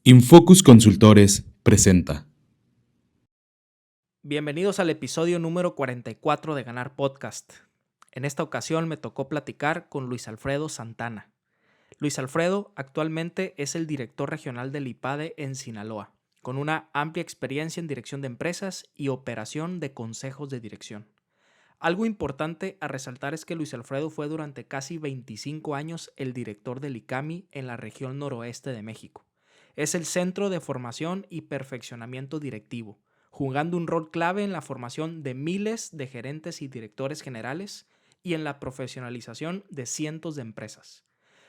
Infocus Consultores presenta. Bienvenidos al episodio número 44 de Ganar Podcast. En esta ocasión me tocó platicar con Luis Alfredo Santana. Luis Alfredo actualmente es el director regional del IPADE en Sinaloa, con una amplia experiencia en dirección de empresas y operación de consejos de dirección. Algo importante a resaltar es que Luis Alfredo fue durante casi 25 años el director del ICAMI en la región noroeste de México. Es el centro de formación y perfeccionamiento directivo, jugando un rol clave en la formación de miles de gerentes y directores generales y en la profesionalización de cientos de empresas.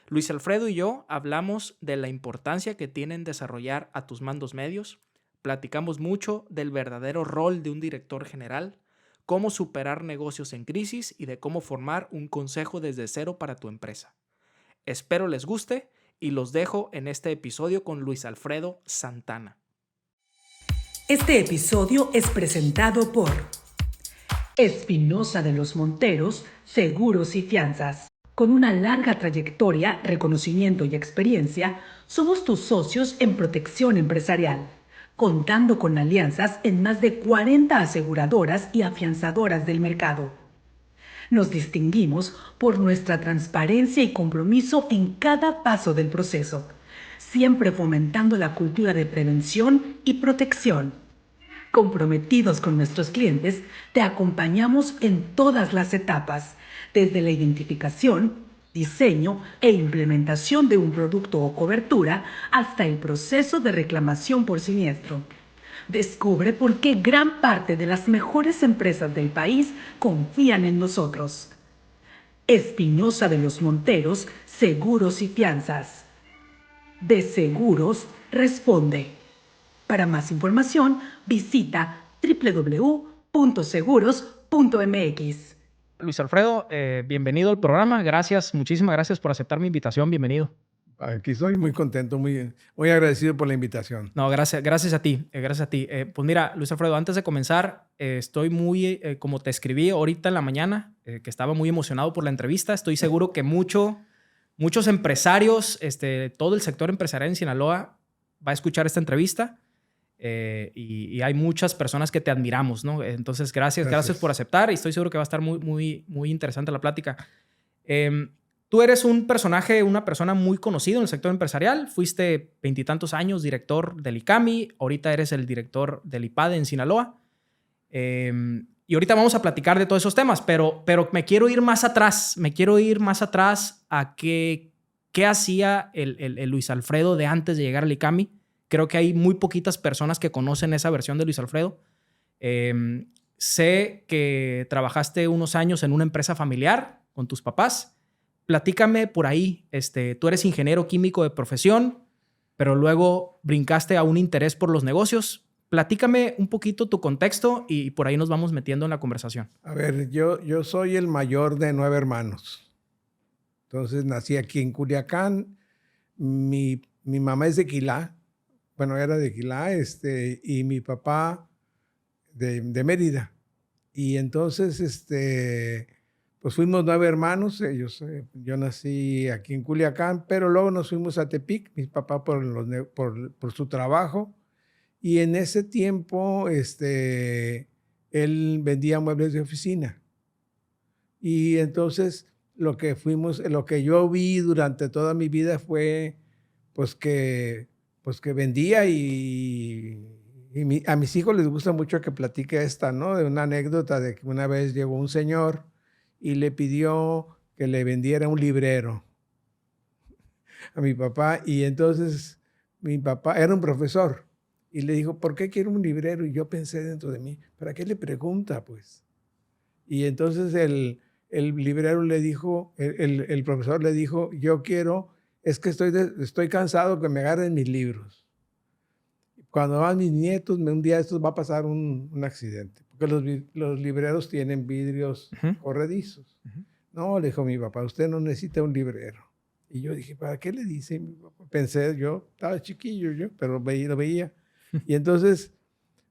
Luis Alfredo y yo hablamos de la importancia que tiene en desarrollar a tus mandos medios, platicamos mucho del verdadero rol de un director general, cómo superar negocios en crisis y de cómo formar un consejo desde cero para tu empresa. Espero les guste y los dejo en este episodio con Luis Alfredo Santana. Este episodio es presentado por Espinosa de los Monteros, Seguros y Fianzas. Con una larga trayectoria, reconocimiento y experiencia, somos tus socios en protección empresarial, contando con alianzas en más de 40 aseguradoras y afianzadoras del mercado. Nos distinguimos por nuestra transparencia y compromiso en cada paso del proceso, siempre fomentando la cultura de prevención y protección. Comprometidos con nuestros clientes, te acompañamos en todas las etapas, desde la identificación, diseño e implementación de un producto o cobertura hasta el proceso de reclamación por siniestro. Descubre por qué gran parte de las mejores empresas del país confían en nosotros. Espinosa de los Monteros, Seguros y Fianzas. De Seguros responde. Para más información, visita www.seguros.mx. Luis Alfredo, bienvenido al programa. Muchísimas gracias por aceptar mi invitación. Bienvenido. Aquí estoy muy contento, muy agradecido por la invitación. No, gracias a ti. Pues mira, Luis Alfredo, antes de comenzar, estoy muy, como te escribí ahorita en la mañana, que estaba muy emocionado por la entrevista. Estoy seguro que muchos empresarios, todo el sector empresarial en Sinaloa va a escuchar esta entrevista y hay muchas personas que te admiramos, ¿no? Entonces, gracias por aceptar y estoy seguro que va a estar muy interesante la plática. Tú eres una persona muy conocida en el sector empresarial. Fuiste 20 y tantos años director del ICAMI. Ahorita eres el director del IPADE en Sinaloa. Y ahorita vamos a platicar de todos esos temas, pero me quiero ir más atrás. A qué hacía el Luis Alfredo de antes de llegar al ICAMI. Creo que hay muy poquitas personas que conocen esa versión de Luis Alfredo. Sé que trabajaste unos años en una empresa familiar con tus papás. Platícame por ahí, tú eres ingeniero químico de profesión, pero luego brincaste a un interés por los negocios. Platícame un poquito tu contexto y por ahí nos vamos metiendo en la conversación. A ver, yo soy el mayor de 9 hermanos. Entonces nací aquí en Culiacán. Mi mamá es de Quilá, bueno, era de Quilá, y mi papá de Mérida. Y entonces, pues fuimos 9 hermanos, yo nací aquí en Culiacán, pero luego nos fuimos a Tepic, mi papá por su trabajo, y en ese tiempo él vendía muebles de oficina. Y entonces lo que yo vi durante toda mi vida fue pues que vendía a mis hijos les gusta mucho que platique esta, ¿no? De una anécdota de que una vez llegó un señor y le pidió que le vendiera un librero a mi papá. Y entonces mi papá era un profesor y le dijo, ¿por qué quiere un librero? Y yo pensé dentro de mí, ¿para qué le pregunta, pues? Y entonces el librero le dijo, el profesor le dijo, es que estoy cansado que me agarren mis libros. Cuando van mis nietos, un día estos va a pasar un accidente, porque los libreros tienen vidrios corredizos. No, le dijo mi papá, usted no necesita un librero. Y yo dije, ¿para qué le dice mi papá? Pensé, yo estaba chiquillo, pero lo veía. Y entonces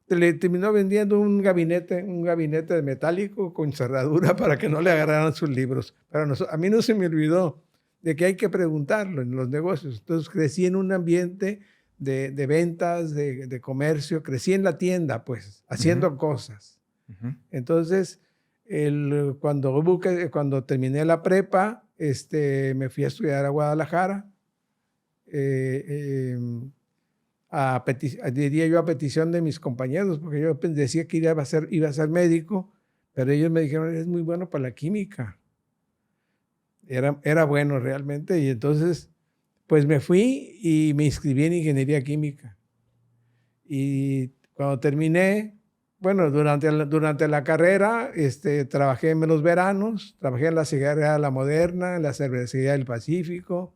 le terminó vendiendo un gabinete de metálico con cerradura para que no le agarraran sus libros. Pero a mí no se me olvidó de que hay que preguntarlo en los negocios. Entonces crecí en un ambiente de ventas, de comercio. Crecí en la tienda, pues, haciendo cosas. Entonces, cuando terminé la prepa, me fui a estudiar a Guadalajara. Diría yo a petición de mis compañeros, porque yo decía que iba a ser médico, pero ellos me dijeron, eres muy bueno para la química. Era bueno realmente, y entonces pues me fui y me inscribí en ingeniería química. Y cuando terminé, bueno, durante la carrera, trabajé en los veranos, trabajé en la cigarrería La Moderna, en la cervecería del Pacífico,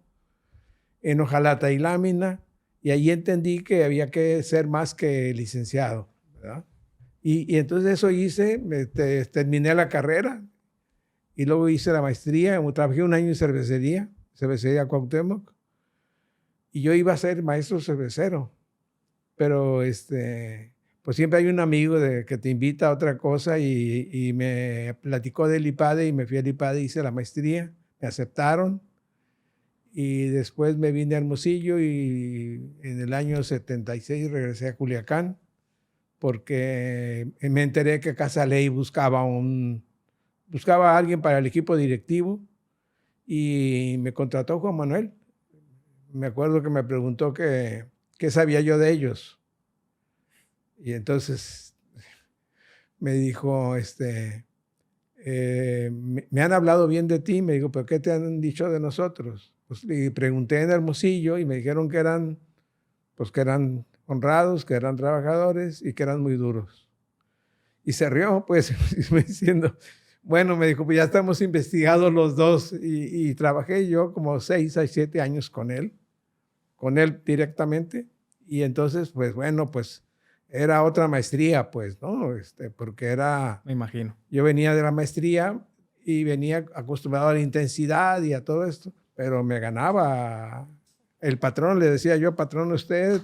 en hojalata y lámina, y ahí entendí que había que ser más que licenciado, ¿verdad? Y entonces eso hice, terminé la carrera, y luego hice la maestría, trabajé un año en cervecería Cuauhtémoc, y yo iba a ser maestro cervecero, pero pues siempre hay un amigo que te invita a otra cosa y me platicó del IPADE y me fui al IPADE, hice la maestría, me aceptaron y después me vine a Hermosillo y en el año 76 regresé a Culiacán porque me enteré que Casa Ley buscaba a alguien para el equipo directivo y me contrató Juan Manuel. Me acuerdo que me preguntó qué sabía yo de ellos. Y entonces me dijo, me han hablado bien de ti. Me dijo, ¿pero qué te han dicho de nosotros? Pues le pregunté en Hermosillo y me dijeron que eran honrados, que eran trabajadores y que eran muy duros. Y se rió, pues, diciendo, bueno, me dijo, pues ya estamos investigados los dos. Y trabajé yo como 6 a 7 años con él directamente. Y entonces, pues bueno, pues era otra maestría, pues, ¿no? Porque era... Me imagino. Yo venía de la maestría y venía acostumbrado a la intensidad y a todo esto, pero me ganaba. El patrón, le decía yo, patrón, usted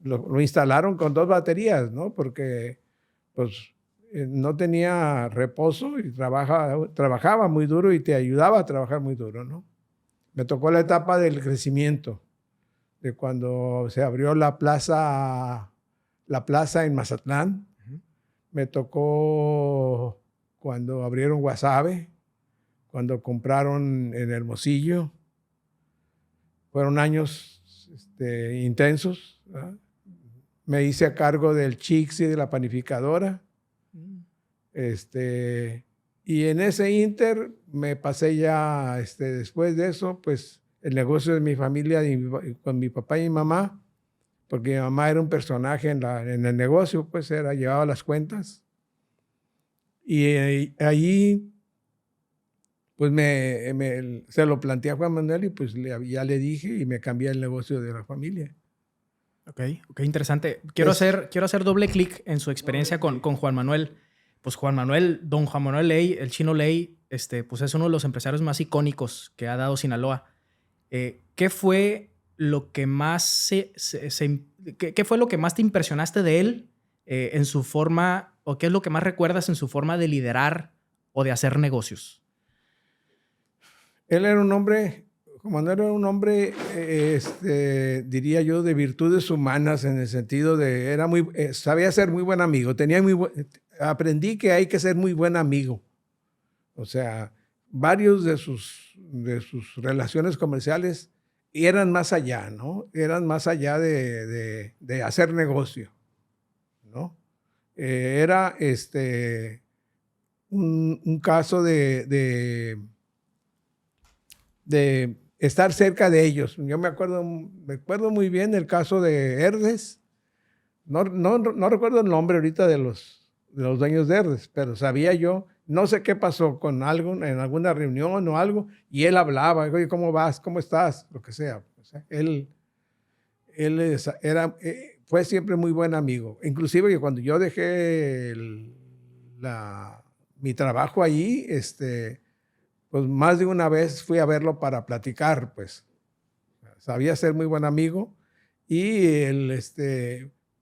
lo instalaron con 2 baterías, ¿no? Porque, pues, no tenía reposo y trabajaba muy duro y te ayudaba a trabajar muy duro, ¿no? Me tocó la etapa del crecimiento, de cuando se abrió la plaza en Mazatlán. Me tocó cuando abrieron Guasave, cuando compraron en Hermosillo. Fueron años intensos, ¿verdad? Me hice a cargo del Chix y de la panificadora. Y en ese inter me pasé ya, después de eso, pues el negocio de mi familia con mi papá y mi mamá, porque mi mamá era un personaje en el negocio, pues llevaba las cuentas. Y ahí, pues se lo planteé a Juan Manuel y pues ya le dije y me cambié el negocio de la familia. Ok, interesante. Quiero hacer doble clic en su experiencia con Juan Manuel. Pues don Juan Manuel Ley, el Chino Ley, pues es uno de los empresarios más icónicos que ha dado Sinaloa. ¿Qué fue lo que más qué fue lo que más te impresionaste de él en su forma, o qué es lo que más recuerdas en su forma de liderar o de hacer negocios? Él era un hombre, Juan Manuel era un hombre, diría yo, de virtudes humanas, en el sentido de, sabía ser muy buen amigo, aprendí que hay que ser muy buen amigo. O sea, varios de sus relaciones comerciales eran más allá, ¿no? Eran más allá de hacer negocio, ¿no? Era un caso de estar cerca de ellos. Yo me acuerdo muy bien el caso de Herdes. No recuerdo el nombre ahorita de los dueños de Herdes, pero sabía yo, no sé qué pasó con algo, en alguna reunión o algo, y él hablaba, oye, ¿cómo vas? ¿Cómo estás? Lo que sea. O sea, él fue siempre muy buen amigo. Inclusive que cuando yo dejé mi trabajo allí, pues más de una vez fui a verlo para platicar, pues. Sabía ser muy buen amigo y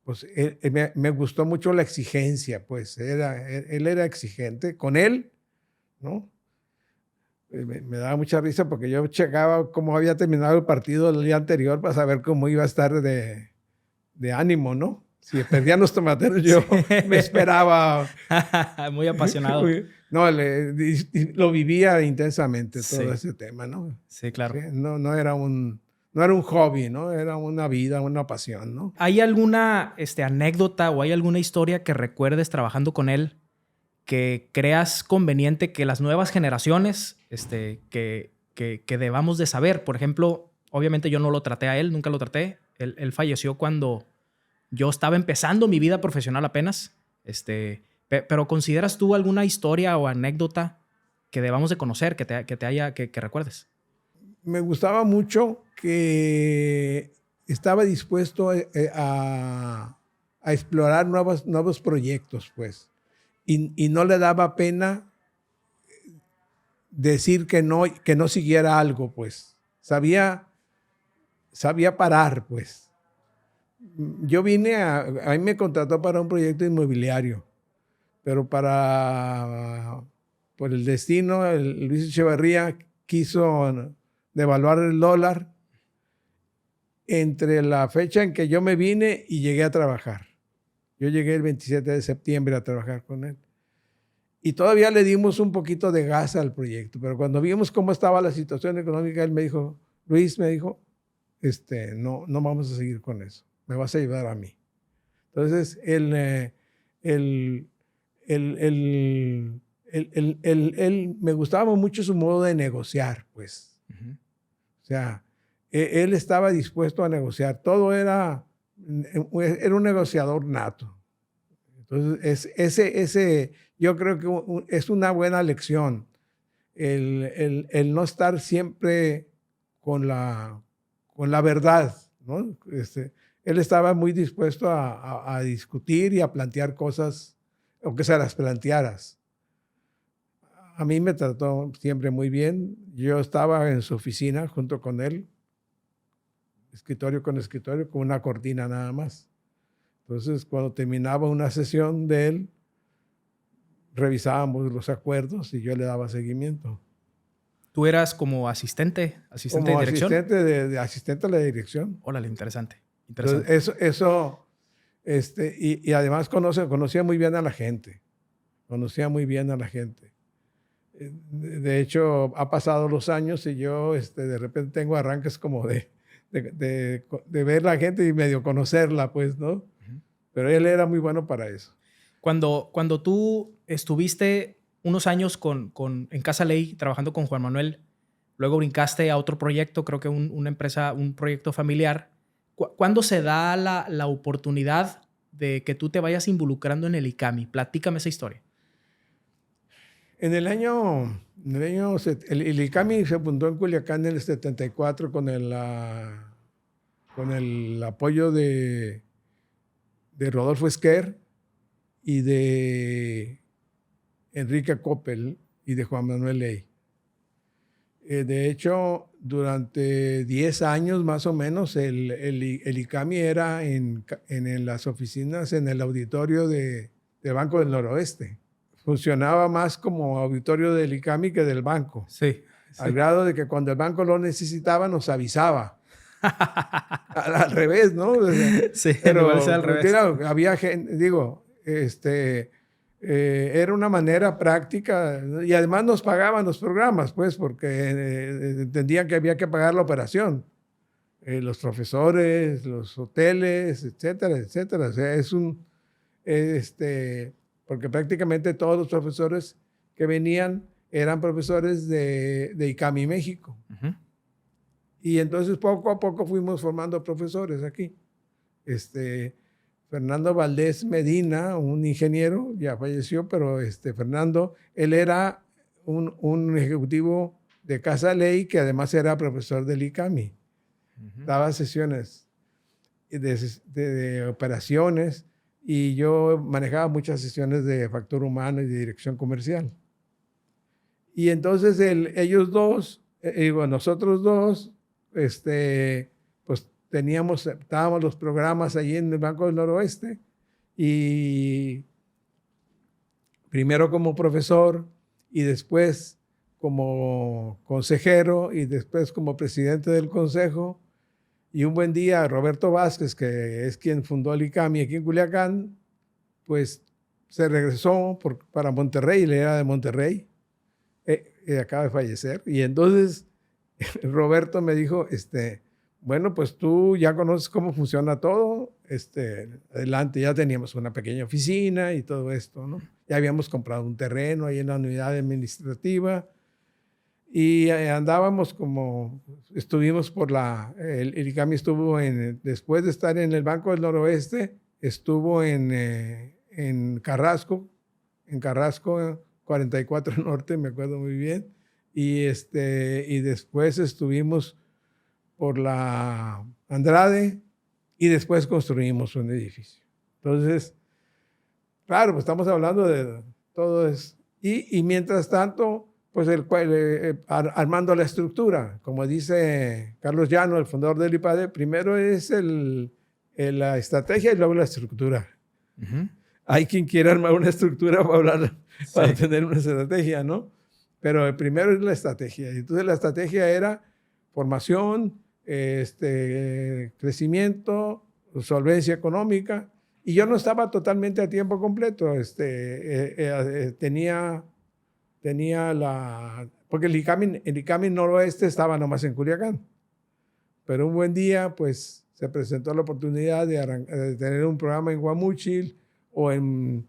pues me gustó mucho la exigencia, pues. Él era exigente con él, ¿no? Me daba mucha risa porque yo checaba cómo había terminado el partido el día anterior para saber cómo iba a estar de ánimo, ¿no? Si perdían los tomateros, yo me esperaba. Muy apasionado. No, lo vivía intensamente todo ese tema, ¿no? Sí, claro. Sí, no era un hobby, ¿no? Era una vida, una pasión, ¿no? ¿Hay alguna anécdota o hay alguna historia que recuerdes trabajando con él que creas conveniente que las nuevas generaciones que debamos de saber? Por ejemplo, obviamente yo no lo traté a él, nunca lo traté. Él falleció cuando yo estaba empezando mi vida profesional apenas. Pero ¿consideras tú alguna historia o anécdota que debamos de conocer, que recuerdes? Me gustaba mucho que estaba dispuesto a explorar nuevos proyectos, pues. Y no le daba pena decir que no siguiera algo, pues. Sabía parar, pues. Yo a mí me contrató para un proyecto inmobiliario, pero por el destino, Luis Echeverría quiso devaluar el dólar entre la fecha en que yo me vine y llegué a trabajar. Yo llegué el 27 de septiembre a trabajar con él. Y todavía le dimos un poquito de gas al proyecto, pero cuando vimos cómo estaba la situación económica, él me dijo, Luis, no vamos a seguir con eso, me vas a ayudar a mí. Entonces, él me gustaba mucho su modo de negociar, pues. Uh-huh. O sea, él estaba dispuesto a negociar. Todo era un negociador nato. Entonces, yo creo que es una buena lección. El no estar siempre con la verdad, ¿no? Él estaba muy dispuesto a discutir y a plantear cosas, aunque se las plantearas. A mí me trató siempre muy bien. Yo estaba en su oficina junto con él, escritorio con una cortina nada más. Entonces, cuando terminaba una sesión de él, revisábamos los acuerdos y yo le daba seguimiento. ¿Tú eras como asistente de dirección? Asistente a la dirección. Órale, interesante. Entonces, y además conocía muy bien a la gente. Conocía muy bien a la gente. De hecho, ha pasado los años y yo de repente tengo arranques como de ver la gente y medio conocerla, pues, ¿no? Uh-huh. Pero él era muy bueno para eso. Cuando tú estuviste unos años en Casa Ley trabajando con Juan Manuel, luego brincaste a otro proyecto, creo que una empresa, un proyecto familiar. ¿Cuándo se da la oportunidad de que tú te vayas involucrando en el ICAMI? Platícame esa historia. El ICAMI se fundó en Culiacán en el 74 con el apoyo de Rodolfo Esquer y de Enrique Coppel y de Juan Manuel Ley. De hecho, durante 10 años más o menos, el ICAMI era en las oficinas, en el auditorio del Banco del Noroeste. Funcionaba más como auditorio del ICAMI que del banco. Sí. Al grado de que cuando el banco lo necesitaba, nos avisaba. Al revés, ¿no? Sí, pero al revés. Había gente, era una manera práctica y además nos pagaban los programas, pues, porque entendían que había que pagar la operación. Los profesores, los hoteles, etcétera, etcétera. O sea, porque prácticamente todos los profesores que venían eran profesores de ICAMI México. Uh-huh. Y entonces poco a poco fuimos formando profesores aquí. Fernando Valdés Medina, un ingeniero, ya falleció, pero Fernando, él era un ejecutivo de Casa Ley que además era profesor del ICAMI. Uh-huh. Daba sesiones de operaciones y yo manejaba muchas sesiones de factor humano y de dirección comercial. Y entonces nosotros dos, pues estábamos los programas allí en el Banco del Noroeste y primero como profesor y después como consejero y después como presidente del consejo. Y un buen día Roberto Vázquez, que es quien fundó el ICAMI aquí en Culiacán, pues se regresó para Monterrey, él era de Monterrey, acaba de fallecer. Y entonces Roberto me dijo, bueno, pues tú ya conoces cómo funciona todo, adelante, ya teníamos una pequeña oficina y todo esto, ¿no? Ya habíamos comprado un terreno ahí en la unidad administrativa y andábamos estuvimos el ICAMI estuvo después de estar en el Banco del Noroeste, estuvo en Carrasco, 44 Norte, me acuerdo muy bien, y después estuvimos por la Andrade y después construimos un edificio. Entonces, claro, pues estamos hablando de todo eso. Y mientras tanto, pues armando la estructura, como dice Carlos Llano, el fundador del IPADE, primero es la estrategia y luego la estructura. Uh-huh. Hay quien quiera armar una estructura para tener una estrategia, ¿no? Pero el primero es la estrategia. Y entonces la estrategia era formación, crecimiento, solvencia económica. Y yo no estaba totalmente a tiempo completo. Tenía porque el ICAMI Noroeste estaba nomás en Culiacán. Pero un buen día, pues, se presentó la oportunidad de tener un programa en Guamúchil o en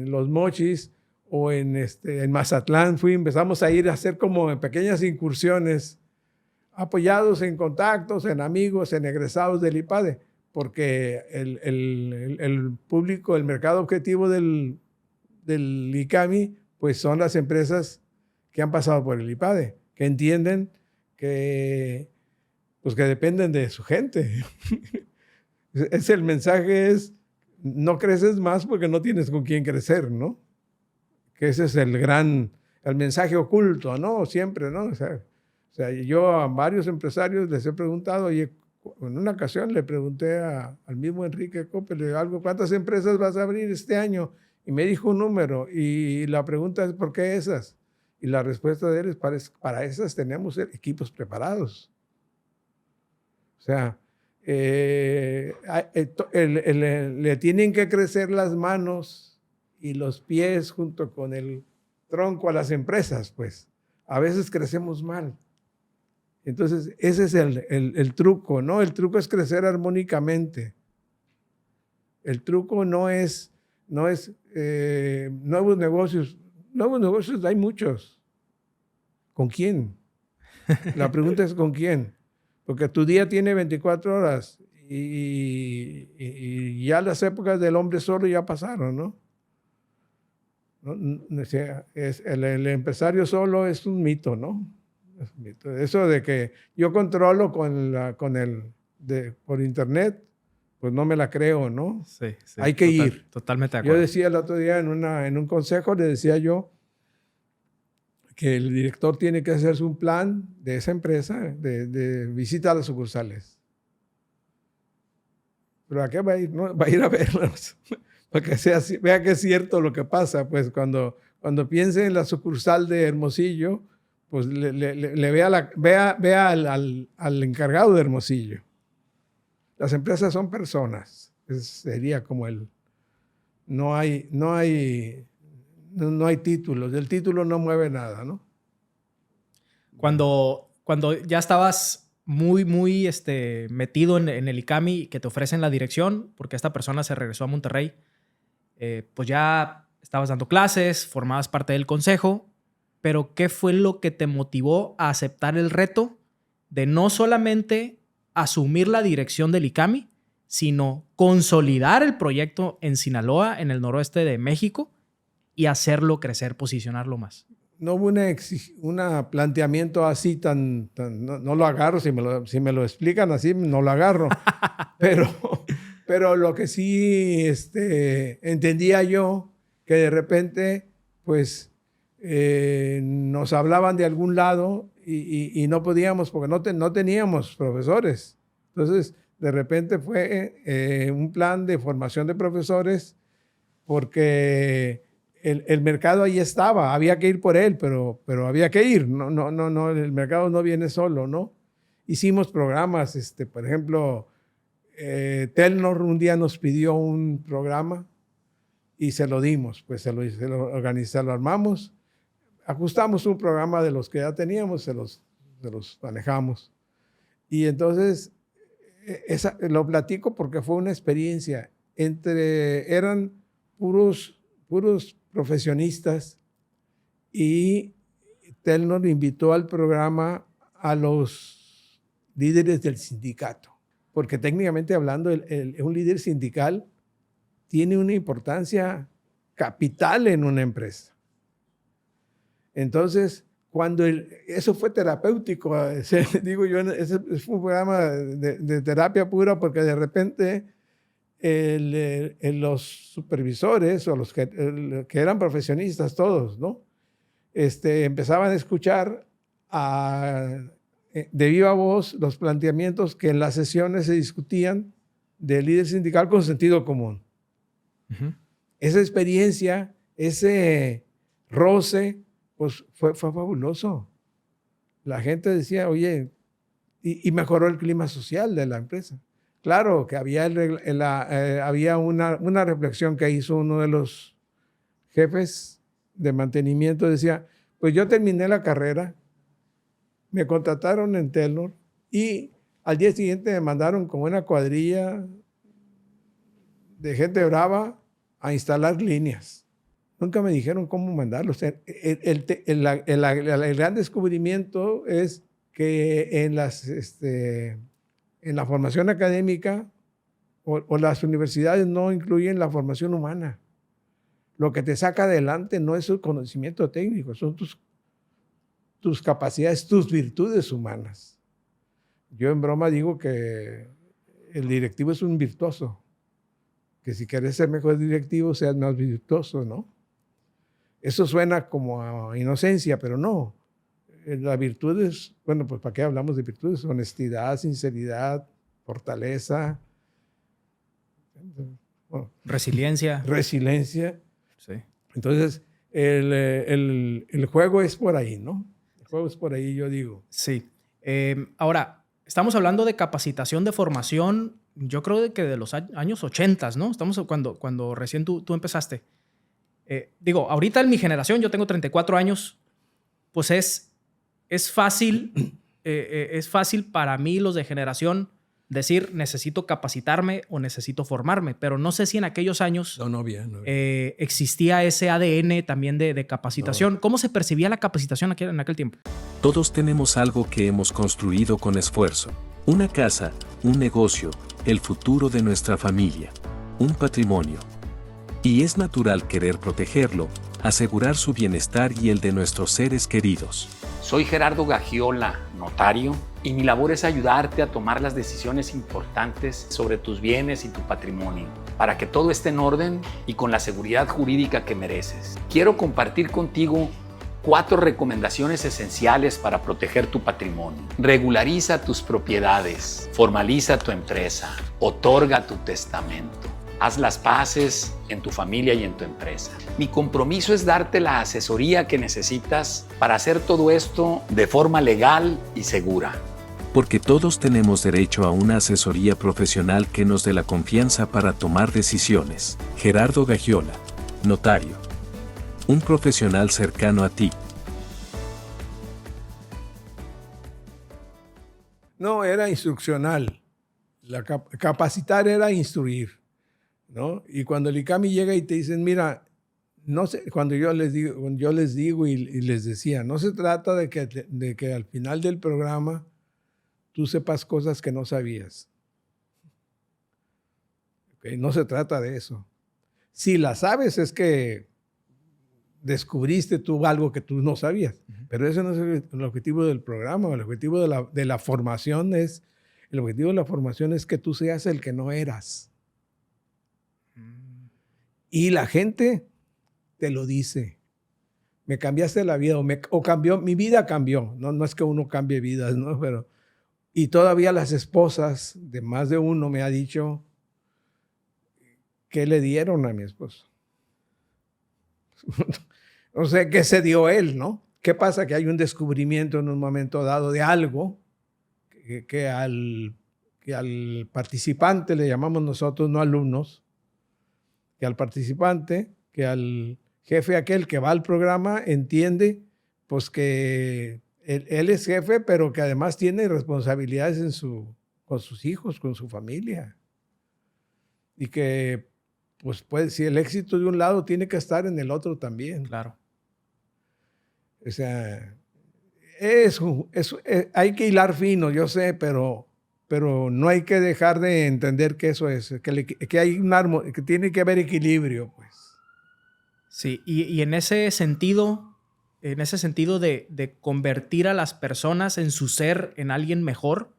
Los Mochis o en Mazatlán. Empezamos a ir a hacer como pequeñas incursiones apoyados en contactos, en amigos, en egresados del IPADE, porque el público, el mercado objetivo del ICAMI, pues son las empresas que han pasado por el IPADE, que entienden que dependen de su gente. El mensaje es, no creces más porque no tienes con quién crecer, ¿no? Que ese es el mensaje oculto, ¿no? Siempre, ¿no? O sea, yo a varios empresarios les he preguntado, oye, en una ocasión le pregunté al mismo Enrique Coppel, le digo, ¿cuántas empresas vas a abrir este año? Y me dijo un número, y la pregunta es, ¿por qué esas? Y la respuesta de él es, para esas tenemos equipos preparados. O sea, le tienen que crecer las manos y los pies junto con el tronco a las empresas, pues. A veces crecemos mal. Entonces, ese es el truco, ¿no? El truco es crecer armónicamente. El truco no es nuevos negocios. Nuevos negocios hay muchos. ¿Con quién? La pregunta es ¿con quién? Porque tu día tiene 24 horas y ya las épocas del hombre solo ya pasaron, ¿no? O sea, el empresario solo es un mito, ¿no? Es un mito. Eso de que yo controlo por internet, pues no me la creo, ¿no? Sí. Hay que ir. Totalmente de acuerdo. Yo decía el otro día en un consejo, le decía yo que el director tiene que hacerse un plan de esa empresa de visita a las sucursales. ¿Pero a qué va a ir? ¿No? Va a ir a verlos. Para que vea que es cierto lo que pasa. Pues cuando piense en la sucursal de Hermosillo, pues le vea al encargado de Hermosillo. Las empresas son personas. Sería como no hay títulos. El título no mueve nada, ¿no? Cuando ya estabas muy metido en el ICAMI, que te ofrecen la dirección, porque esta persona se regresó a Monterrey, pues ya estabas dando clases, formabas parte del consejo, pero ¿qué fue lo que te motivó a aceptar el reto de no solamente asumir la dirección del ICAMI, sino consolidar el proyecto en Sinaloa, en el noroeste de México, y hacerlo crecer, posicionarlo más? No hubo un planteamiento así no lo agarro, si me lo explican así, no lo agarro. pero lo que sí entendía yo, que de repente, pues, nos hablaban de algún lado y no podíamos, porque no teníamos profesores. Entonces, de repente fue un plan de formación de profesores, porque el mercado ahí estaba, había que ir por él, pero había que ir. No, el mercado no viene solo, ¿no? Hicimos programas, por ejemplo, Telnor un día nos pidió un programa y se lo dimos, pues se lo organizamos, lo armamos, ajustamos un programa de los que ya teníamos, se los manejamos. Y entonces, lo platico porque fue una experiencia. Eran puros profesionistas y Telnor invitó al programa a los líderes del sindicato, porque técnicamente hablando, un líder sindical tiene una importancia capital en una empresa. Entonces, eso fue terapéutico, digo yo, ese fue un programa de terapia pura, porque de repente los supervisores o los que eran profesionistas todos, ¿no? Empezaban a escuchar de viva voz los planteamientos que en las sesiones se discutían del líder sindical con sentido común. Uh-huh. Esa experiencia, ese roce, pues fue fabuloso. La gente decía, oye, y mejoró el clima social de la empresa. Claro que había, había una reflexión que hizo uno de los jefes de mantenimiento, decía, pues yo terminé la carrera, me contrataron en Telnor y al día siguiente me mandaron con una cuadrilla de gente brava a instalar líneas. Nunca me dijeron cómo mandarlos. El gran descubrimiento es que en la formación académica o las universidades no incluyen la formación humana. Lo que te saca adelante no es el conocimiento técnico, son tus capacidades, tus virtudes humanas. Yo en broma digo que el directivo es un virtuoso, que si quieres ser mejor directivo, seas más virtuoso, ¿no? Eso suena como a inocencia, pero no. Las virtudes, bueno, pues ¿para qué hablamos de virtudes? Honestidad, sinceridad, fortaleza. Bueno, resiliencia. Resiliencia. Sí. Entonces, el juego es por ahí, ¿no? El juego es por ahí, yo digo. Sí. Ahora, estamos hablando de capacitación, de formación, yo creo que de los años 80, ¿no? Estamos cuando recién tú empezaste. Ahorita en mi generación, yo tengo 34 años, pues es fácil para mí, los de generación, decir necesito capacitarme o necesito formarme, pero no sé si en aquellos años no había. Existía ese ADN también de capacitación. No. ¿Cómo se percibía la capacitación en aquel tiempo? Todos tenemos algo que hemos construido con esfuerzo. Una casa, un negocio, el futuro de nuestra familia, un patrimonio. Y es natural querer protegerlo, asegurar su bienestar y el de nuestros seres queridos. Soy Gerardo Gagiola, notario, y mi labor es ayudarte a tomar las decisiones importantes sobre tus bienes y tu patrimonio, para que todo esté en orden y con la seguridad jurídica que mereces. Quiero compartir contigo 4 recomendaciones esenciales para proteger tu patrimonio. Regulariza tus propiedades, formaliza tu empresa, otorga tu testamento. Haz las paces en tu familia y en tu empresa. Mi compromiso es darte la asesoría que necesitas para hacer todo esto de forma legal y segura. Porque todos tenemos derecho a una asesoría profesional que nos dé la confianza para tomar decisiones. Gerardo Gagiola, notario. Un profesional cercano a ti. No, era instruccional. Capacitar era instruir, ¿no? Y cuando el ICAMI llega y te dicen, mira, no sé, cuando yo les digo y les decía, no se trata de que al final del programa tú sepas cosas que no sabías. ¿Okay? No se trata de eso. Si la sabes es que descubriste tú algo que tú no sabías. Pero ese no es el objetivo del programa. El objetivo de la formación es que tú seas el que no eras. Y la gente te lo dice. Me cambiaste la vida mi vida cambió. No es que uno cambie vidas, ¿no? Pero, y todavía las esposas de más de uno me ha dicho qué le dieron a mi esposo. No sé qué se dio él, ¿no? ¿Qué pasa? Que hay un descubrimiento en un momento dado de algo que al participante le llamamos nosotros, no alumnos, que al participante, que al jefe aquel que va al programa entiende pues que él es jefe, pero que además tiene responsabilidades con sus hijos, con su familia. Y que pues si el éxito de un lado tiene que estar en el otro también. Claro. O sea, hay que hilar fino, yo sé, pero no hay que dejar de entender que eso es, que hay que tiene que haber equilibrio, pues. Sí, y en ese sentido de convertir a las personas en su ser en alguien mejor,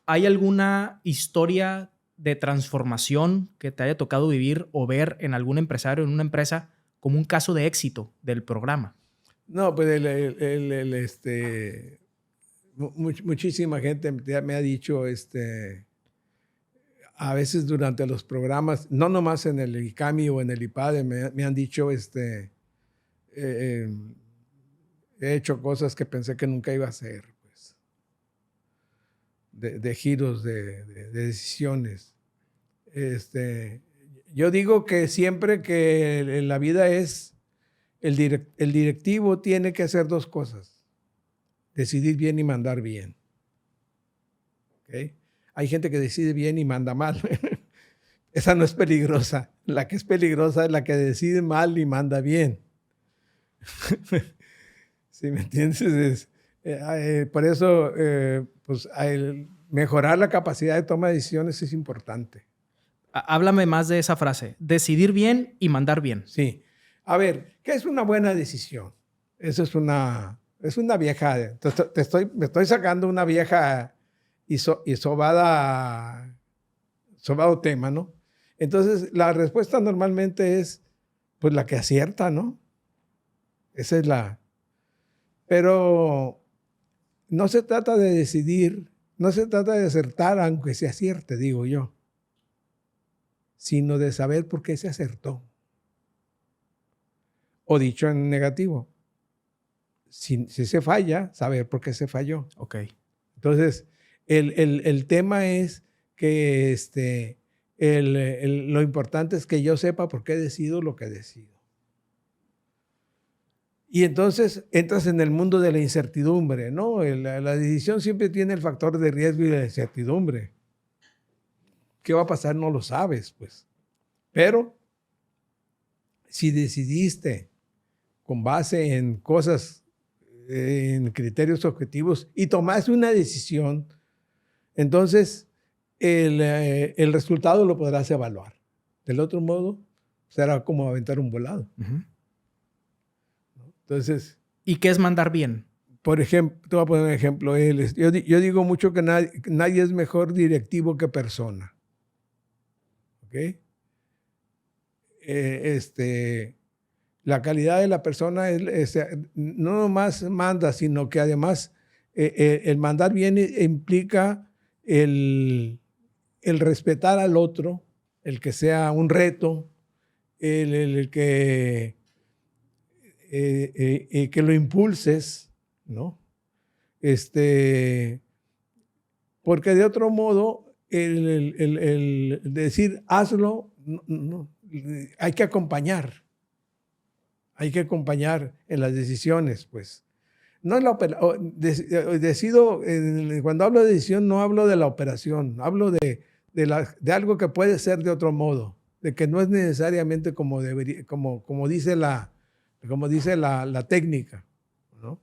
¿hay alguna historia de transformación que te haya tocado vivir o ver en algún empresario, en una empresa, como un caso de éxito del programa? No, pues muchísima gente me ha dicho, a veces durante los programas, no nomás en el ICAMI o en el IPADE, me han dicho, he hecho cosas que pensé que nunca iba a hacer, pues, de giros, de decisiones. Yo digo que siempre que en la vida es, el directivo tiene que hacer dos cosas: decidir bien y mandar bien. ¿Okay? Hay gente que decide bien y manda mal. Esa no es peligrosa. La que es peligrosa es la que decide mal y manda bien. ¿Sí me entiendes? Por eso, pues, mejorar la capacidad de toma de decisiones es importante. Háblame más de esa frase. Decidir bien y mandar bien. Sí. A ver, ¿qué es una buena decisión? Eso es una vieja. Me estoy sacando una vieja y sobado tema, ¿no? Entonces, la respuesta normalmente es, pues, la que acierta, ¿no? Esa es la... Pero no se trata de decidir, no se trata de acertar aunque se acierte, digo yo, sino de saber por qué se acertó. O dicho en negativo, si se falla, saber por qué se falló. Ok. Entonces, el tema es que lo importante es que yo sepa por qué decido lo que decido. Y entonces entras en el mundo de la incertidumbre, ¿no? La decisión siempre tiene el factor de riesgo y de incertidumbre. ¿Qué va a pasar? No lo sabes, pues. Pero si decidiste con base en cosas, en criterios objetivos, y tomaste una decisión, entonces el resultado lo podrás evaluar. Del otro modo, será como aventar un volado. Uh-huh. Entonces, ¿y qué es mandar bien? Por ejemplo, te voy a poner un ejemplo. Yo digo mucho que nadie es mejor directivo que persona. ¿Ok? La calidad de la persona no nomás manda, sino que además el mandar bien implica el respetar al otro, el que sea un reto, el que lo impulses, ¿no? Porque de otro modo, el decir hazlo, no, hay que acompañar. Hay que acompañar en las decisiones, pues. No es decido, cuando hablo de decisión, no hablo de la operación, hablo de algo que puede ser de otro modo, de que no es necesariamente como dice la técnica, ¿no?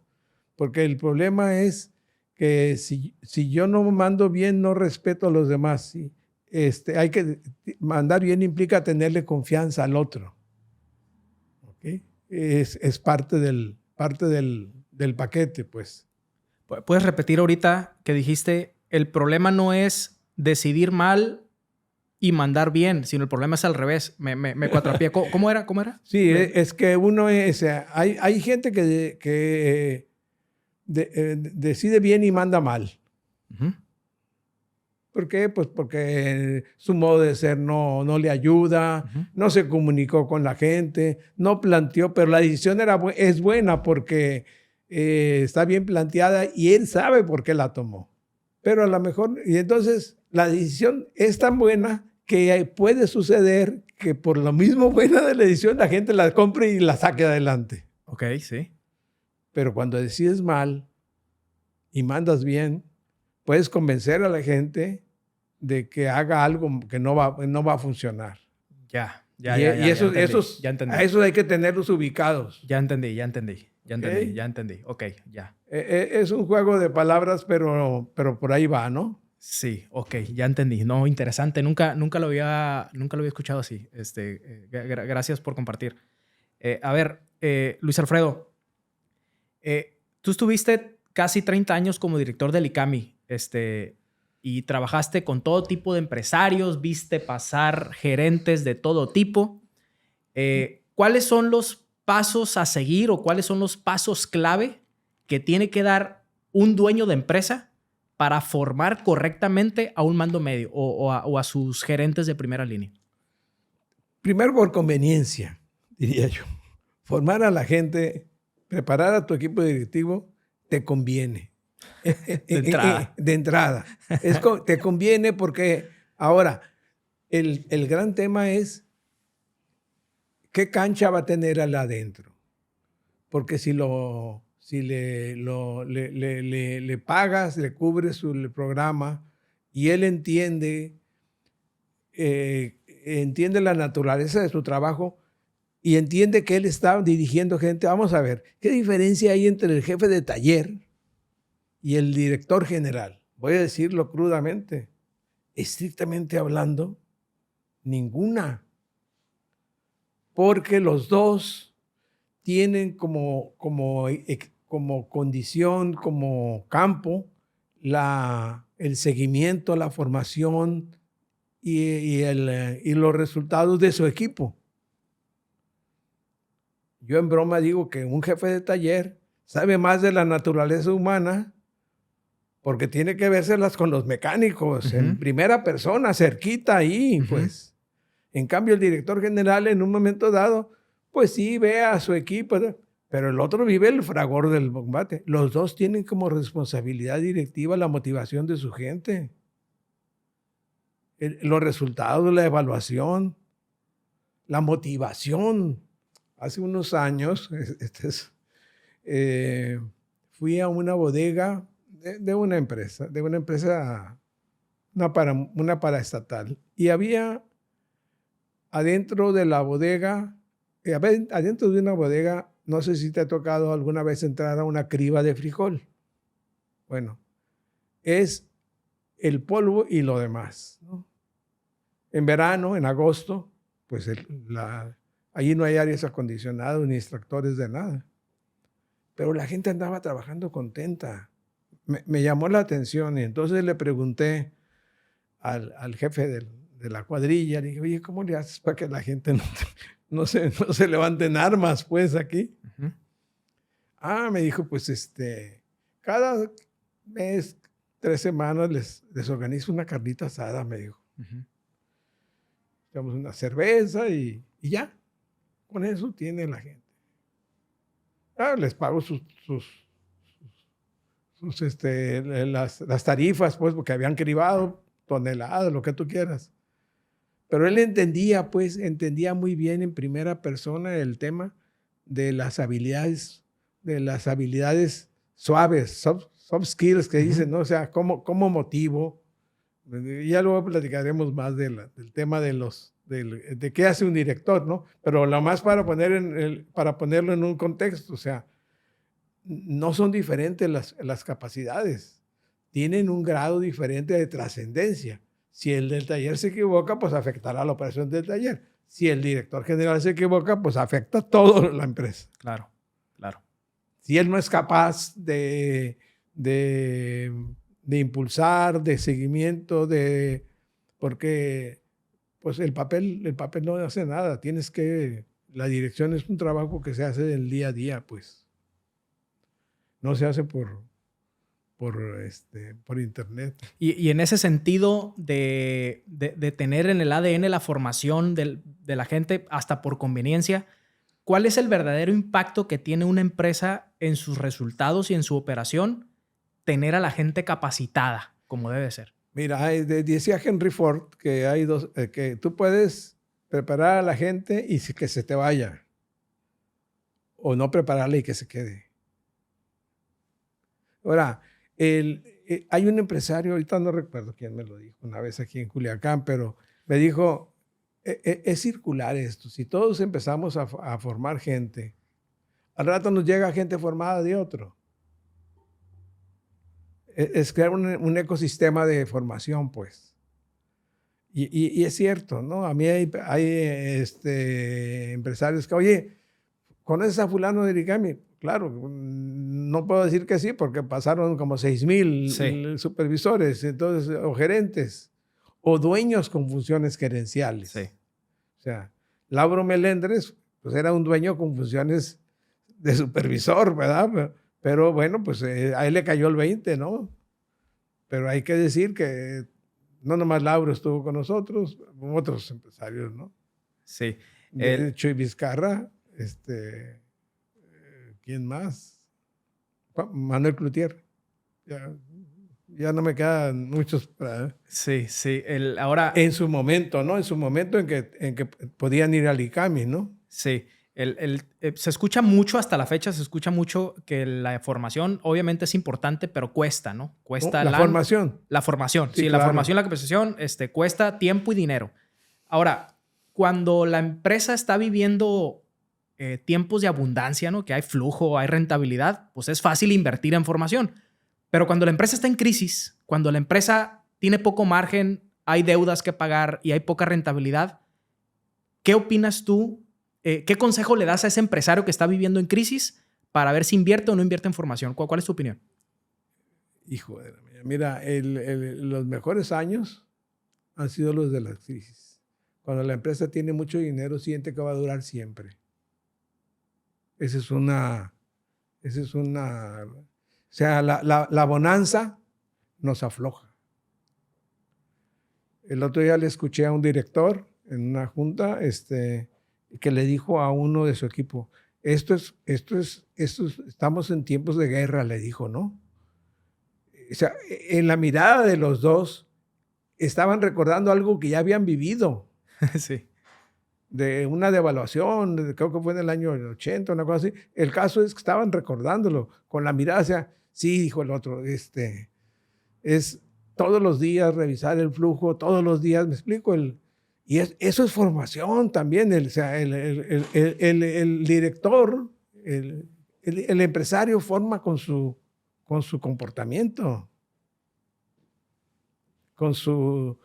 Porque el problema es que si yo no mando bien, no respeto a los demás. ¿Sí? Hay que mandar bien implica tenerle confianza al otro. ¿Okay? Es parte del paquete, pues. ¿Puedes repetir ahorita que dijiste, el problema no es decidir mal y mandar bien, sino el problema es al revés? Me cuatrapié. ¿Cómo era? Sí, es que hay gente que decide bien y manda mal. Uh-huh. ¿Por qué? Pues porque su modo de ser no le ayuda, no se comunicó con la gente, no planteó, pero la decisión es buena porque está bien planteada y él sabe por qué la tomó. Pero a lo mejor, y entonces la decisión es tan buena que puede suceder que por lo mismo buena de la decisión la gente la compre y la saque adelante. Ok, sí. Pero cuando decides mal y mandas bien, puedes convencer a la gente de que haga algo que no va a funcionar. Ya entendí. A eso hay que tenerlos ubicados. Ya entendí. Ok, ya. Es un juego de palabras, pero por ahí va, ¿no? Sí, ok, ya entendí. No, interesante. Nunca lo había escuchado así. Gracias por compartir. A ver, Luis Alfredo, tú estuviste casi 30 años como director del ICAMI, y trabajaste con todo tipo de empresarios, viste pasar gerentes de todo tipo. ¿Cuáles son los pasos a seguir o cuáles son los pasos clave que tiene que dar un dueño de empresa para formar correctamente a un mando medio o a sus gerentes de primera línea? Primero por conveniencia, diría yo. Formar a la gente, preparar a tu equipo directivo, te conviene. De entrada. Te conviene porque ahora el gran tema es qué cancha va a tener al adentro. Porque si le pagas, le cubres el programa y él entiende la naturaleza de su trabajo y entiende que él está dirigiendo gente. Vamos a ver, ¿qué diferencia hay entre el jefe de taller y el director general? Voy a decirlo crudamente. Estrictamente hablando, ninguna. Porque los dos tienen como condición, como campo, el seguimiento, la formación y los resultados de su equipo. Yo en broma digo que un jefe de taller sabe más de la naturaleza humana porque tiene que vérselas con los mecánicos, en primera persona, cerquita ahí, pues. En cambio, el director general en un momento dado, pues sí, ve a su equipo, pero el otro vive el fragor del combate. Los dos tienen como responsabilidad directiva la motivación de su gente, los resultados, la evaluación, la motivación. Hace unos años fui a una bodega de una empresa, una paraestatal, y había adentro de la bodega, adentro de una bodega, no sé si te ha tocado alguna vez entrar a una criba de frijol. Bueno, es el polvo y lo demás, ¿no? En verano, en agosto, pues allí no hay aires acondicionados ni extractores de nada. Pero la gente andaba trabajando contenta. Me llamó la atención y entonces le pregunté al jefe de la cuadrilla, le dije, oye, ¿cómo le haces para que la gente no se levanten armas, pues, aquí? Me dijo, pues, cada mes, 3 semanas les organizo una carnita asada, me dijo. Echamos una cerveza y ya. Con eso tiene la gente. Les pago las tarifas, pues, porque habían cribado toneladas, lo que tú quieras. Pero él entendía muy bien en primera persona el tema de las habilidades suaves, soft skills que dicen, ¿no? O sea, cómo motivo. Ya luego platicaremos más del tema de qué hace un director, ¿no? Pero lo más para ponerlo en un contexto, o sea, no son diferentes las capacidades, tienen un grado diferente de trascendencia. Si el del taller se equivoca, pues afectará a la operación del taller. Si el director general se equivoca, pues afecta a toda la empresa. Claro. Si él no es capaz de impulsar, de seguimiento, porque pues el papel no hace nada. La dirección es un trabajo que se hace del día a día, pues. No se hace por internet. Y en ese sentido de tener en el ADN la formación de la gente hasta por conveniencia, ¿cuál es el verdadero impacto que tiene una empresa en sus resultados y en su operación tener a la gente capacitada como debe ser? Mira, decía Henry Ford que hay que tú puedes preparar a la gente y que se te vaya, o no prepararla y que se quede. Ahora, hay un empresario, ahorita no recuerdo quién me lo dijo una vez aquí en Culiacán, pero me dijo, es circular esto. Si todos empezamos a formar gente, al rato nos llega gente formada de otro. Es crear un ecosistema de formación, pues. Y es cierto, ¿no? A mí hay empresarios que, oye, ¿conoces a fulano de origami? Claro, no puedo decir que sí, porque pasaron como 6,000 supervisores, entonces, o gerentes, o dueños con funciones gerenciales. Sí. O sea, Lauro Melendres, pues era un dueño con funciones de supervisor, ¿verdad? Pero bueno, pues a él le cayó el 20, ¿no? Pero hay que decir que no nomás Lauro estuvo con nosotros, otros empresarios, ¿no? Sí. Chuy Vizcarra, ¿quién más? Manuel Cloutier. Ya no me quedan muchos para... Sí, sí. Ahora... En su momento, ¿no? En su momento en que podían ir al ICAMI, ¿no? Sí. Se escucha mucho, hasta la fecha se escucha mucho que la formación obviamente es importante, pero cuesta, ¿no? Cuesta la formación. La formación, sí, claro. La formación, la capacitación, cuesta tiempo y dinero. Ahora, cuando la empresa está viviendo tiempos de abundancia, ¿no? Que hay flujo, hay rentabilidad, pues es fácil invertir en formación. Pero cuando la empresa está en crisis, cuando la empresa tiene poco margen, hay deudas que pagar y hay poca rentabilidad, ¿qué opinas tú? ¿Qué consejo le das a ese empresario que está viviendo en crisis para ver si invierte o no invierte en formación? ¿Cuál es tu opinión? Hijo de la mía. Mira, los mejores años han sido los de la crisis. Cuando la empresa tiene mucho dinero, siente que va a durar siempre. Esa es una... O sea, la bonanza nos afloja. El otro día le escuché a un director en una junta, que le dijo a uno de su equipo, estamos en tiempos de guerra, le dijo, ¿no? O sea, en la mirada de los dos estaban recordando algo que ya habían vivido. Sí. De una devaluación, creo que fue en el año 80, una cosa así. El caso es que estaban recordándolo con la mirada, o sea, sí, dijo el otro, es todos los días revisar el flujo, todos los días, me explico, eso es formación también, o sea, el director, el empresario forma con su comportamiento, con su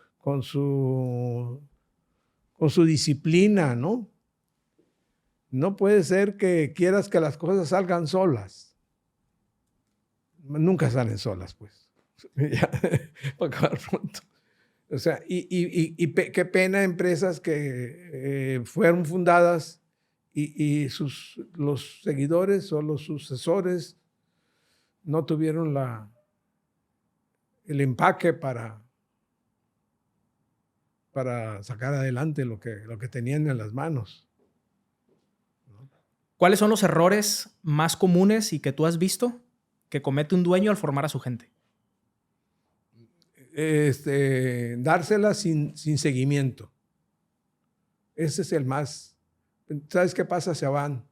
disciplina, ¿no? No puede ser que quieras que las cosas salgan solas. Nunca salen solas, pues. Ya, para acabar pronto. O sea, qué pena empresas que fueron fundadas y los seguidores o los sucesores no tuvieron el empaque para sacar adelante lo que tenían en las manos. ¿Cuáles son los errores más comunes y que tú has visto que comete un dueño al formar a su gente? Dársela sin seguimiento. Ese es el más. ¿Sabes qué pasa? Se van.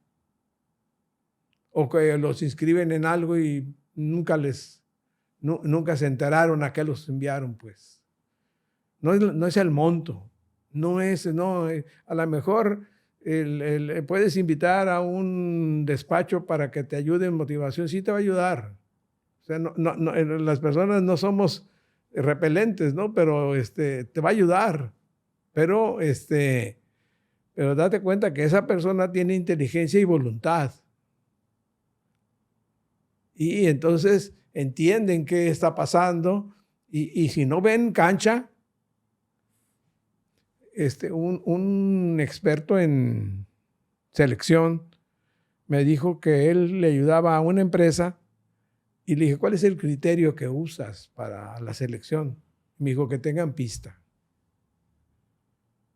O que los inscriben en algo y nunca se enteraron a qué los enviaron, pues. No es el monto. A lo mejor puedes invitar a un despacho para que te ayude en motivación. Sí te va a ayudar. O sea, las personas no somos repelentes, ¿no? Pero te va a ayudar. Pero date cuenta que esa persona tiene inteligencia y voluntad. Y entonces entienden qué está pasando. Y si no ven cancha, un experto en selección me dijo que él le ayudaba a una empresa Y le dije, ¿cuál es el criterio que usas para la selección? Me dijo, que tengan pista.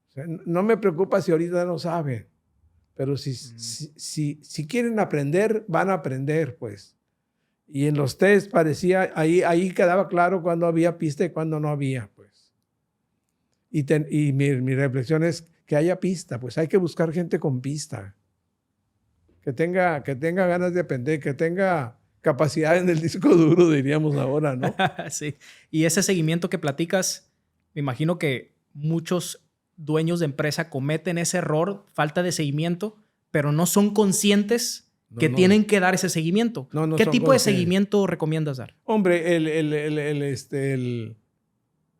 O sea, no me preocupa si ahorita no saben, pero si quieren aprender, van a aprender, pues. Y en los test parecía, ahí quedaba claro cuando había pista y cuando no había, pues. Y mi reflexión es que haya pista, pues hay que buscar gente con pista. Que tenga ganas de aprender, que tenga capacidad en el disco duro, diríamos ahora, ¿no? Sí. Y ese seguimiento que platicas, me imagino que muchos dueños de empresa cometen ese error, falta de seguimiento, pero no son conscientes que tienen que dar ese seguimiento. ¿Qué tipo de seguimiento recomiendas dar? Hombre,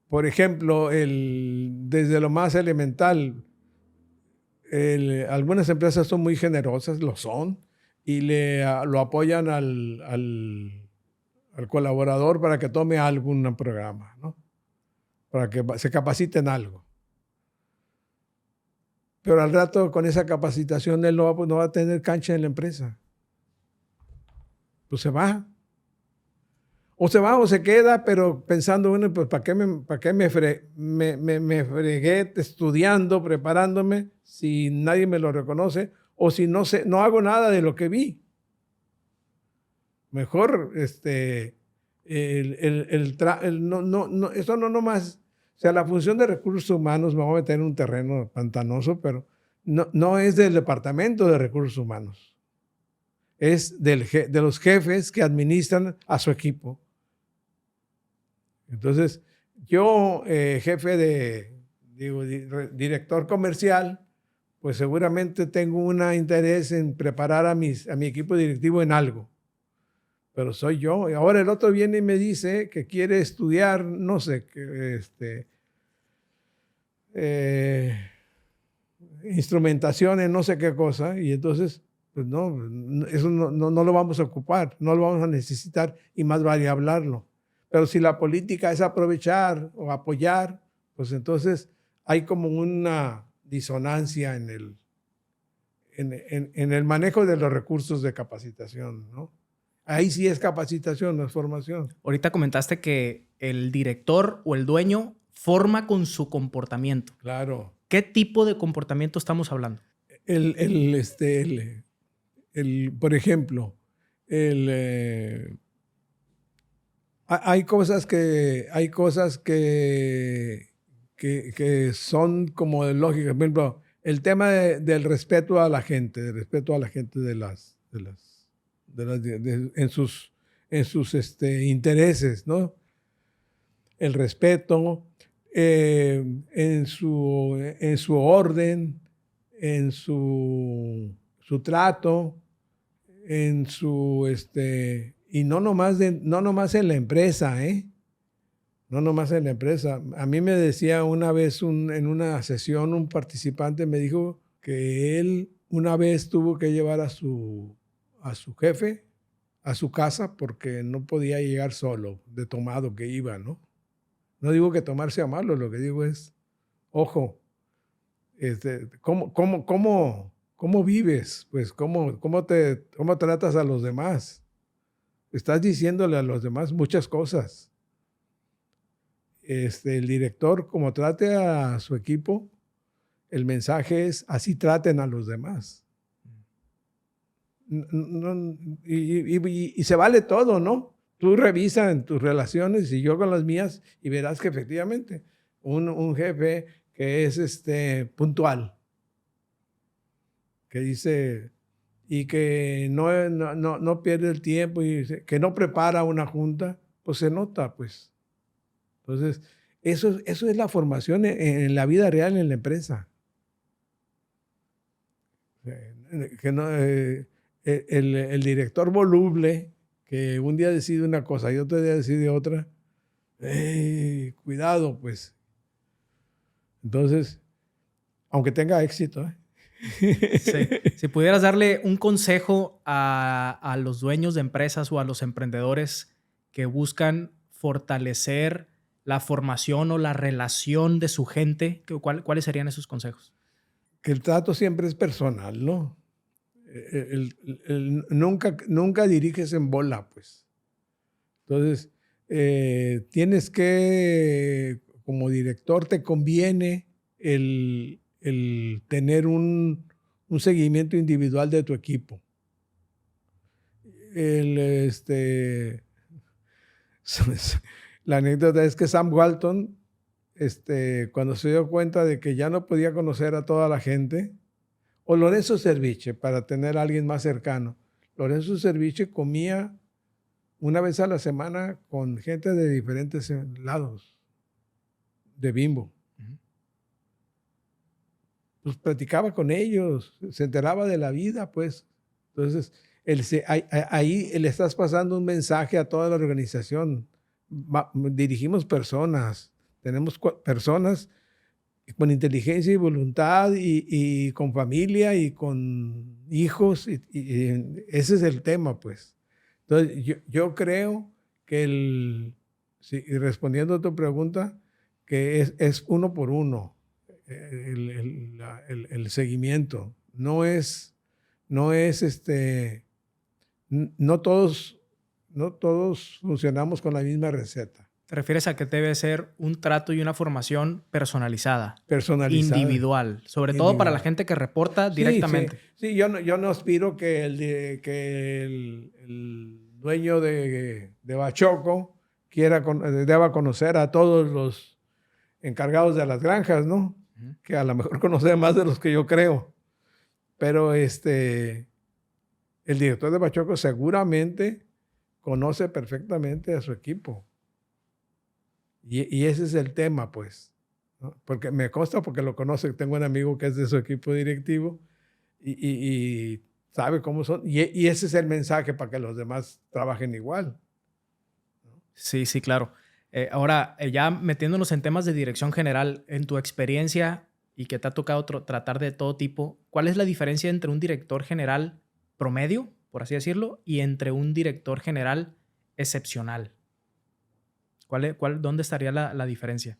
por ejemplo, desde lo más elemental, algunas empresas son muy generosas, lo son, y lo apoyan al colaborador para que tome algún programa, ¿no? Para que se capacite en algo. Pero al rato, con esa capacitación, él no va a tener cancha en la empresa. Pues se va. O se va o se queda, pero pensando, bueno, pues ¿para qué me fregué estudiando, preparándome, si nadie me lo reconoce? O si no hago nada de lo que vi. Mejor, eso no nomás. O sea, la función de recursos humanos, me voy a meter en un terreno pantanoso, pero no es del departamento de recursos humanos. Es de los jefes que administran a su equipo. Entonces, yo, director comercial, pues seguramente tengo un interés en preparar a mi equipo directivo en algo. Pero soy yo. Y ahora el otro viene y me dice que quiere estudiar, no sé, instrumentación en no sé qué cosa. Y entonces, pues no, eso no lo vamos a ocupar, no lo vamos a necesitar y más vale hablarlo. Pero si la política es aprovechar o apoyar, pues entonces hay como una disonancia en el manejo de los recursos de capacitación, ¿no? Ahí sí es capacitación, no es formación. Ahorita comentaste que el director o el dueño forma con su comportamiento. Claro. ¿Qué tipo de comportamiento estamos hablando? Por ejemplo, hay cosas que son como de lógica. Por ejemplo, el tema del respeto a la gente, en sus intereses, ¿no? El respeto en su orden, en su trato, y no nomás en la empresa, ¿eh? No nomás en la empresa. A mí me decía una vez en una sesión un participante, me dijo que él una vez tuvo que llevar a su jefe a su casa porque no podía llegar solo, de tomado que iba, ¿no? No digo que tomar sea malo, lo que digo es, ojo, ¿cómo vives? Pues, ¿cómo tratas a los demás? Estás diciéndole a los demás muchas cosas. El director, como trate a su equipo, el mensaje es, así traten a los demás. Y se vale todo, ¿no? Tú revisa en tus relaciones y yo con las mías y verás que efectivamente un jefe que es puntual, que dice y que no pierde el tiempo y que no prepara una junta, pues se nota, pues. Entonces, eso es la formación en la vida real en la empresa. Que no, el director voluble, que un día decide una cosa y otro día decide otra, cuidado, pues. Entonces, aunque tenga éxito, Sí. Si pudieras darle un consejo a los dueños de empresas o a los emprendedores que buscan fortalecer la formación o la relación de su gente, ¿cuáles serían esos consejos? Que el trato siempre es personal, ¿no? Nunca diriges en bola, pues. Entonces, tienes que, como director, te conviene el tener un seguimiento individual de tu equipo. La anécdota es que Sam Walton, cuando se dio cuenta de que ya no podía conocer a toda la gente, o Lorenzo Cerviche, para tener a alguien más cercano. Lorenzo Cerviche comía una vez a la semana con gente de diferentes lados, de Bimbo. Pues platicaba con ellos, se enteraba de la vida, pues. Entonces, ahí le estás pasando un mensaje a toda la organización. Dirigimos personas, tenemos personas con inteligencia y voluntad y con familia y con hijos, y ese es el tema, pues. Entonces, yo creo que respondiendo a tu pregunta, que es uno por uno el seguimiento. No todos funcionamos con la misma receta. ¿Te refieres a que debe ser un trato y una formación personalizada? Personalizada. Individual. Sobre todo para la gente que reporta directamente. Sí, yo no aspiro que el dueño de Bachoco deba conocer a todos los encargados de las granjas, ¿no? Uh-huh. Que a lo mejor conoce más de los que yo creo. Pero el director de Bachoco seguramente conoce perfectamente a su equipo. Y ese es el tema, pues, ¿no? Porque me consta, porque lo conoce. Tengo un amigo que es de su equipo directivo y sabe cómo son. Y ese es el mensaje para que los demás trabajen igual, ¿no? Sí, claro. Ahora, ya metiéndonos en temas de dirección general, en tu experiencia y que te ha tocado tratar de todo tipo, ¿cuál es la diferencia entre un director general promedio, por así decirlo, y entre un director general excepcional? ¿Dónde estaría la diferencia?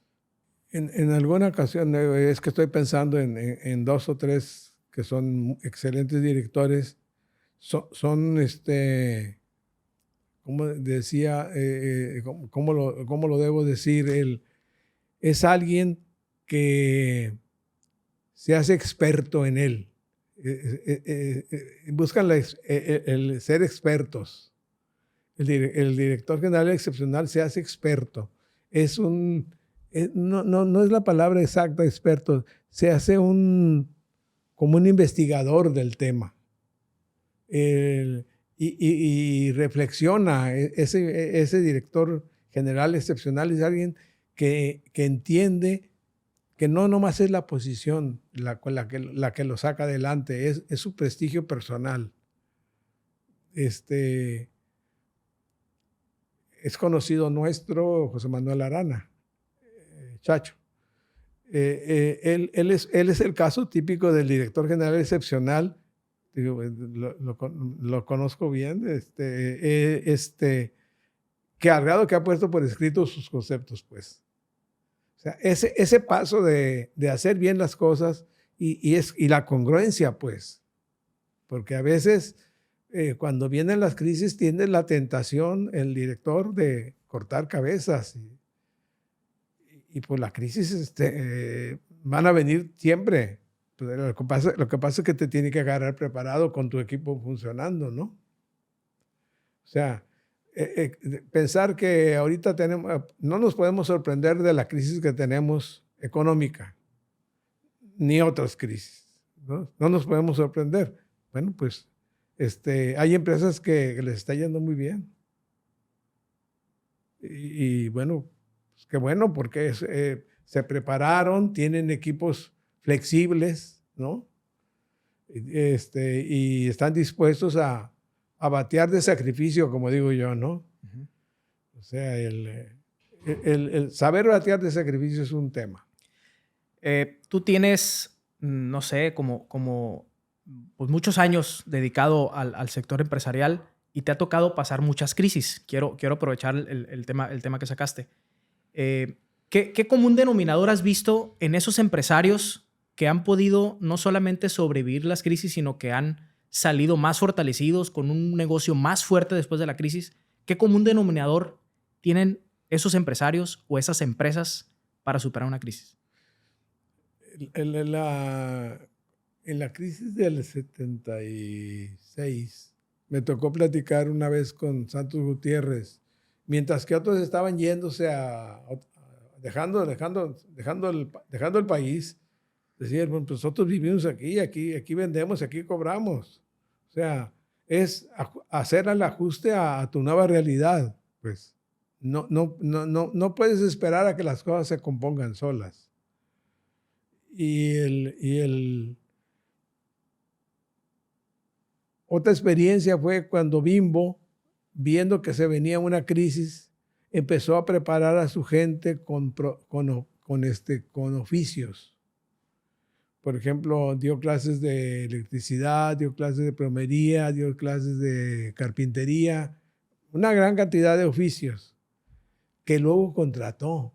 En alguna ocasión, es que estoy pensando en 2 o 3 que son excelentes directores. Son ¿cómo decía? ¿Cómo lo debo decir? Es alguien que se hace experto en él. Buscan el ser expertos. El director general excepcional se hace experto. No es la palabra exacta experto, se hace como un investigador del tema. Y reflexiona. Ese director general excepcional es alguien que entiende que no nomás es la posición la que lo saca adelante, es su prestigio personal. Es conocido nuestro José Manuel Arana, Chacho. Él es el caso típico del director general excepcional. Digo, lo conozco bien, que al grado que ha puesto por escrito sus conceptos, pues. O sea, ese paso de hacer bien las cosas y la congruencia, pues. Porque a veces, cuando vienen las crisis, tiene la tentación el director de cortar cabezas. Y pues la crisis van a venir siempre. Lo que pasa es que te tiene que agarrar preparado con tu equipo funcionando, ¿no? O sea, pensar que ahorita no nos podemos sorprender de la crisis que tenemos económica, ni otras crisis, ¿no? No nos podemos sorprender. Bueno, pues hay empresas que les está yendo muy bien. Y bueno, pues qué bueno, porque se prepararon, tienen equipos flexibles, ¿no? Y están dispuestos a batear de sacrificio, como digo yo, ¿no? Uh-huh. O sea, el saber batear de sacrificio es un tema. Tú tienes, no sé, como pues muchos años dedicado al sector empresarial y te ha tocado pasar muchas crisis. Quiero aprovechar el tema que sacaste. ¿Qué común denominador has visto en esos empresarios que han podido no solamente sobrevivir las crisis, sino que han salido más fortalecidos, con un negocio más fuerte después de la crisis? ¿Qué común denominador tienen esos empresarios o esas empresas para superar una crisis? En la crisis del 76 me tocó platicar una vez con Santos Gutiérrez, mientras que otros estaban yéndose dejando el país. Decían, bueno, pues nosotros vivimos aquí vendemos, aquí cobramos. O sea, es hacer el ajuste a tu nueva realidad. Pues no puedes esperar a que las cosas se compongan solas. Otra experiencia fue cuando Bimbo, viendo que se venía una crisis, empezó a preparar a su gente con oficios. Por ejemplo, dio clases de electricidad, dio clases de plomería, dio clases de carpintería, una gran cantidad de oficios que luego contrató.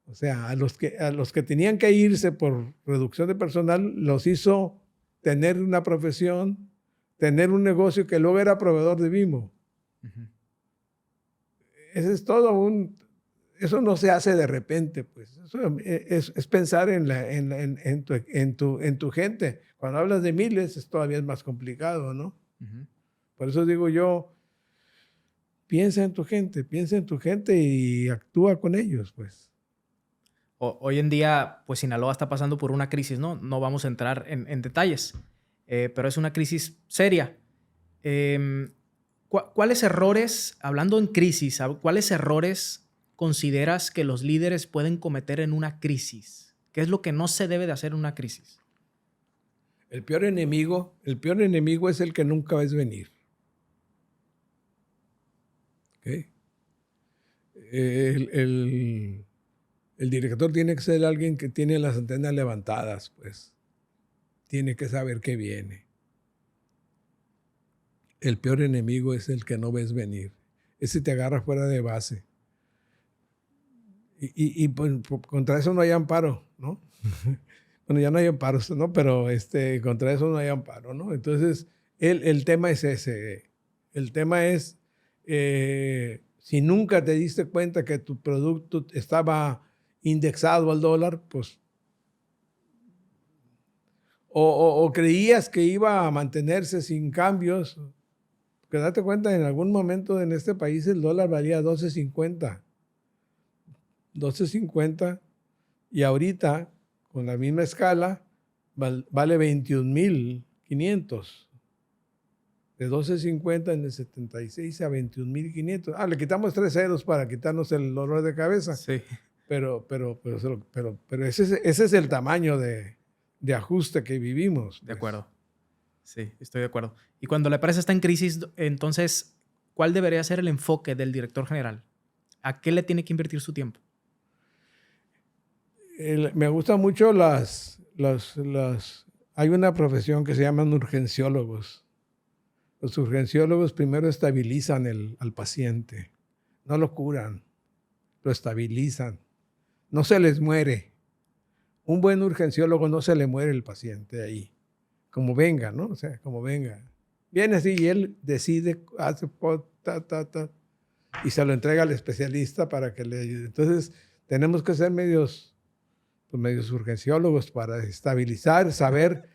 O sea, a los que tenían que irse por reducción de personal, los hizo tener una profesión, tener un negocio que luego era proveedor de Bimbo. Uh-huh. Ese es eso no se hace de repente, pues. Eso es pensar en tu gente. Cuando hablas de miles, todavía es más complicado, ¿no? Uh-huh. Por eso digo yo, piensa en tu gente y actúa con ellos, pues. Hoy en día, pues Sinaloa está pasando por una crisis, ¿no? No vamos a entrar en detalles, pero es una crisis seria. ¿Cuáles errores, hablando en crisis, cuáles errores consideras que los líderes pueden cometer en una crisis? ¿Qué es lo que no se debe de hacer en una crisis? El peor enemigo es el que nunca ves venir. ¿Okay? El director tiene que ser alguien que tiene las antenas levantadas, pues. Tiene que saber qué viene. El peor enemigo es el que no ves venir. Ese te agarra fuera de base. Y pues, contra eso no hay amparo, ¿no? Bueno, ya no hay amparo, ¿no? Pero contra eso no hay amparo, ¿no? Entonces, el tema es ese. El tema es, si nunca te diste cuenta que tu producto estaba indexado al dólar, pues, o creías que iba a mantenerse sin cambios, porque date cuenta, en algún momento en este país el dólar valía 12.50 y ahorita con la misma escala vale 21.500. De 12.50 en el 76 a 21.500. Le quitamos 3 ceros para quitarnos el dolor de cabeza. Sí. Pero ese es el tamaño de ajuste que vivimos. De acuerdo. Sí, estoy de acuerdo. Y cuando la empresa está en crisis, entonces, ¿cuál debería ser el enfoque del director general? ¿A qué le tiene que invertir su tiempo? Me gustan mucho hay una profesión que se llaman urgenciólogos. Los urgenciólogos primero estabilizan al paciente. No lo curan, lo estabilizan. No se les muere. Un buen urgenciólogo no se le muere el paciente ahí. Como venga, ¿no? O sea, como venga. Viene así y él decide, hace y se lo entrega al especialista para que le ayude. Entonces, tenemos que ser medios urgenciólogos para estabilizar, saber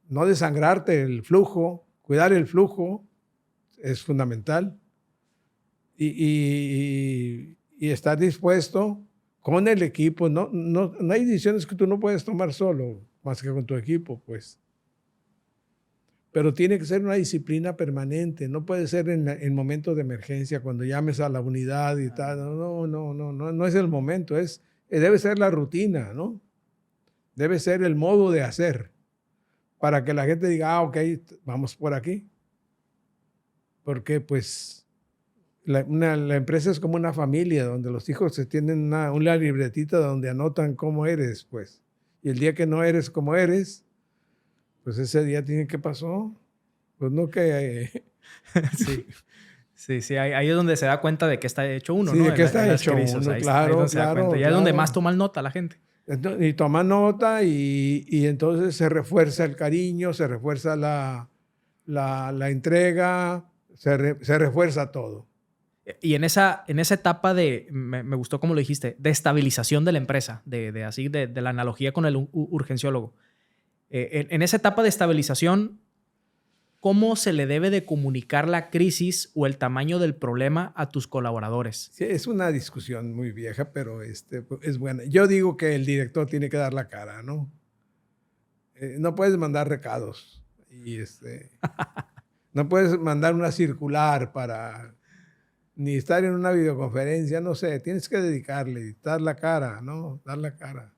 no desangrarte el flujo, cuidar el flujo es fundamental. Y estar dispuesto con el equipo. No hay decisiones que tú no puedes tomar solo, más que con tu equipo, pues. Pero tiene que ser una disciplina permanente. No puede ser en momentos de emergencia, cuando llames a la unidad y tal. No es el momento. Debe ser la rutina, ¿no? Debe ser el modo de hacer, para que la gente diga, ok, vamos por aquí. Porque, pues, la empresa es como una familia, donde los hijos se tienen una libretita donde anotan cómo eres, pues. Y el día que no eres como eres, pues ese día tiene que pasó. Pues no que... Sí, ahí es donde se da cuenta de que está hecho uno, sí, ¿no? de que está hecho uno, claro. Ya es donde más toma nota la gente. Y toma nota y entonces se refuerza el cariño, se refuerza la entrega, se refuerza todo. Y en esa etapa me gustó como lo dijiste, de estabilización de la empresa, de la analogía con el urgenciólogo. En esa etapa de estabilización, ¿cómo se le debe de comunicar la crisis o el tamaño del problema a tus colaboradores? Sí, es una discusión muy vieja, pero es buena. Yo digo que el director tiene que dar la cara, ¿no? No puedes mandar recados y no puedes mandar una circular ni estar en una videoconferencia, no sé, tienes que dedicarle, dar la cara, ¿no? Dar la cara.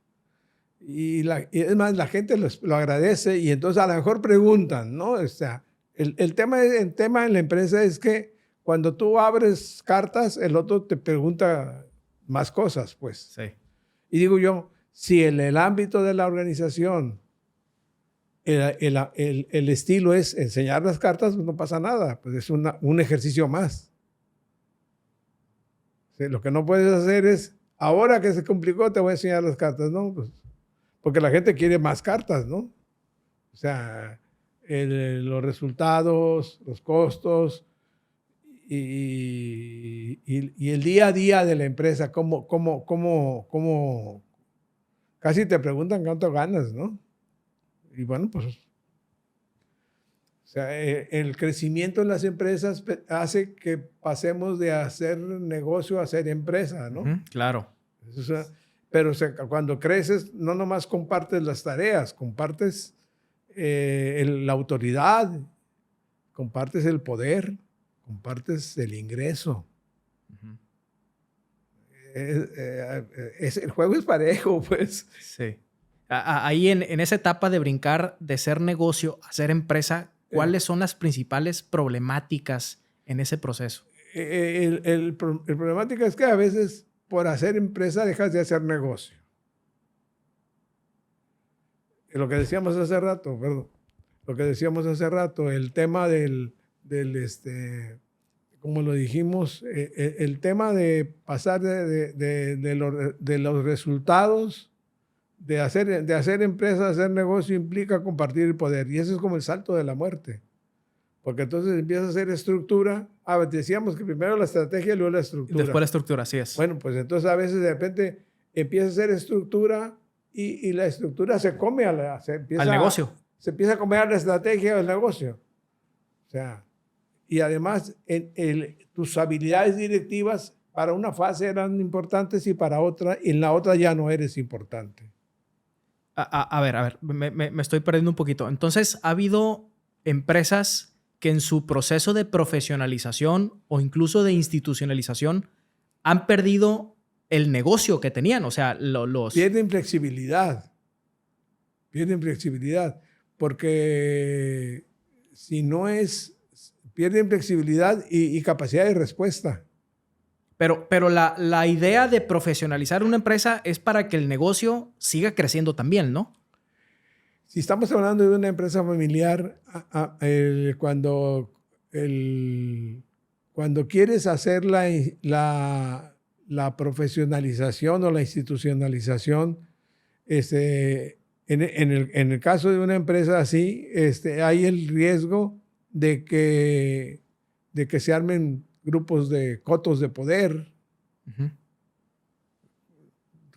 Y es más, la gente lo agradece y entonces a lo mejor preguntan, ¿no? O sea, el tema en la empresa es que cuando tú abres cartas, el otro te pregunta más cosas, pues. Sí. Y digo yo, si en el ámbito de la organización el estilo es enseñar las cartas, pues no pasa nada, pues es un ejercicio más. Sí, lo que no puedes hacer es, ahora que se complicó, te voy a enseñar las cartas, ¿no? Pues, porque la gente quiere más cartas, ¿no? O sea, los resultados, los costos y el día a día de la empresa, cómo casi te preguntan cuánto ganas, ¿no? Y bueno, pues, o sea, el crecimiento en las empresas hace que pasemos de hacer negocio a hacer empresa, ¿no? Claro. Pero cuando creces, no nomás compartes las tareas, compartes la autoridad, compartes el poder, compartes el ingreso. El juego es parejo, pues. Sí. Ahí en esa etapa de brincar de ser negocio a ser empresa, ¿cuáles son las principales problemáticas en ese proceso? El problemática es que a veces por hacer empresa dejas de hacer negocio. Lo que decíamos hace rato, el tema como lo dijimos, el tema de pasar de los resultados, de hacer empresa, hacer negocio, implica compartir el poder. Y eso es como el salto de la muerte. Porque entonces empieza a hacer estructura. Decíamos que primero la estrategia y luego la estructura. Después la estructura, así es. Bueno, pues entonces a veces de repente empieza a hacer estructura y la estructura se come al negocio. Se empieza a comer a la estrategia del negocio. O sea, y además tus habilidades directivas para una fase eran importantes y para otra, y en la otra ya no eres importante. A ver, me estoy perdiendo un poquito. Entonces, ¿ha habido empresas que en su proceso de profesionalización o incluso de institucionalización han perdido el negocio que tenían? O sea, Pierden flexibilidad. Porque si no es... Pierden flexibilidad y capacidad de respuesta. Pero la idea de profesionalizar una empresa es para que el negocio siga creciendo también, ¿no? Si estamos hablando de una empresa familiar, cuando quieres hacer la profesionalización o la institucionalización, en el caso de una empresa así, hay el riesgo de que se armen grupos de cotos de poder.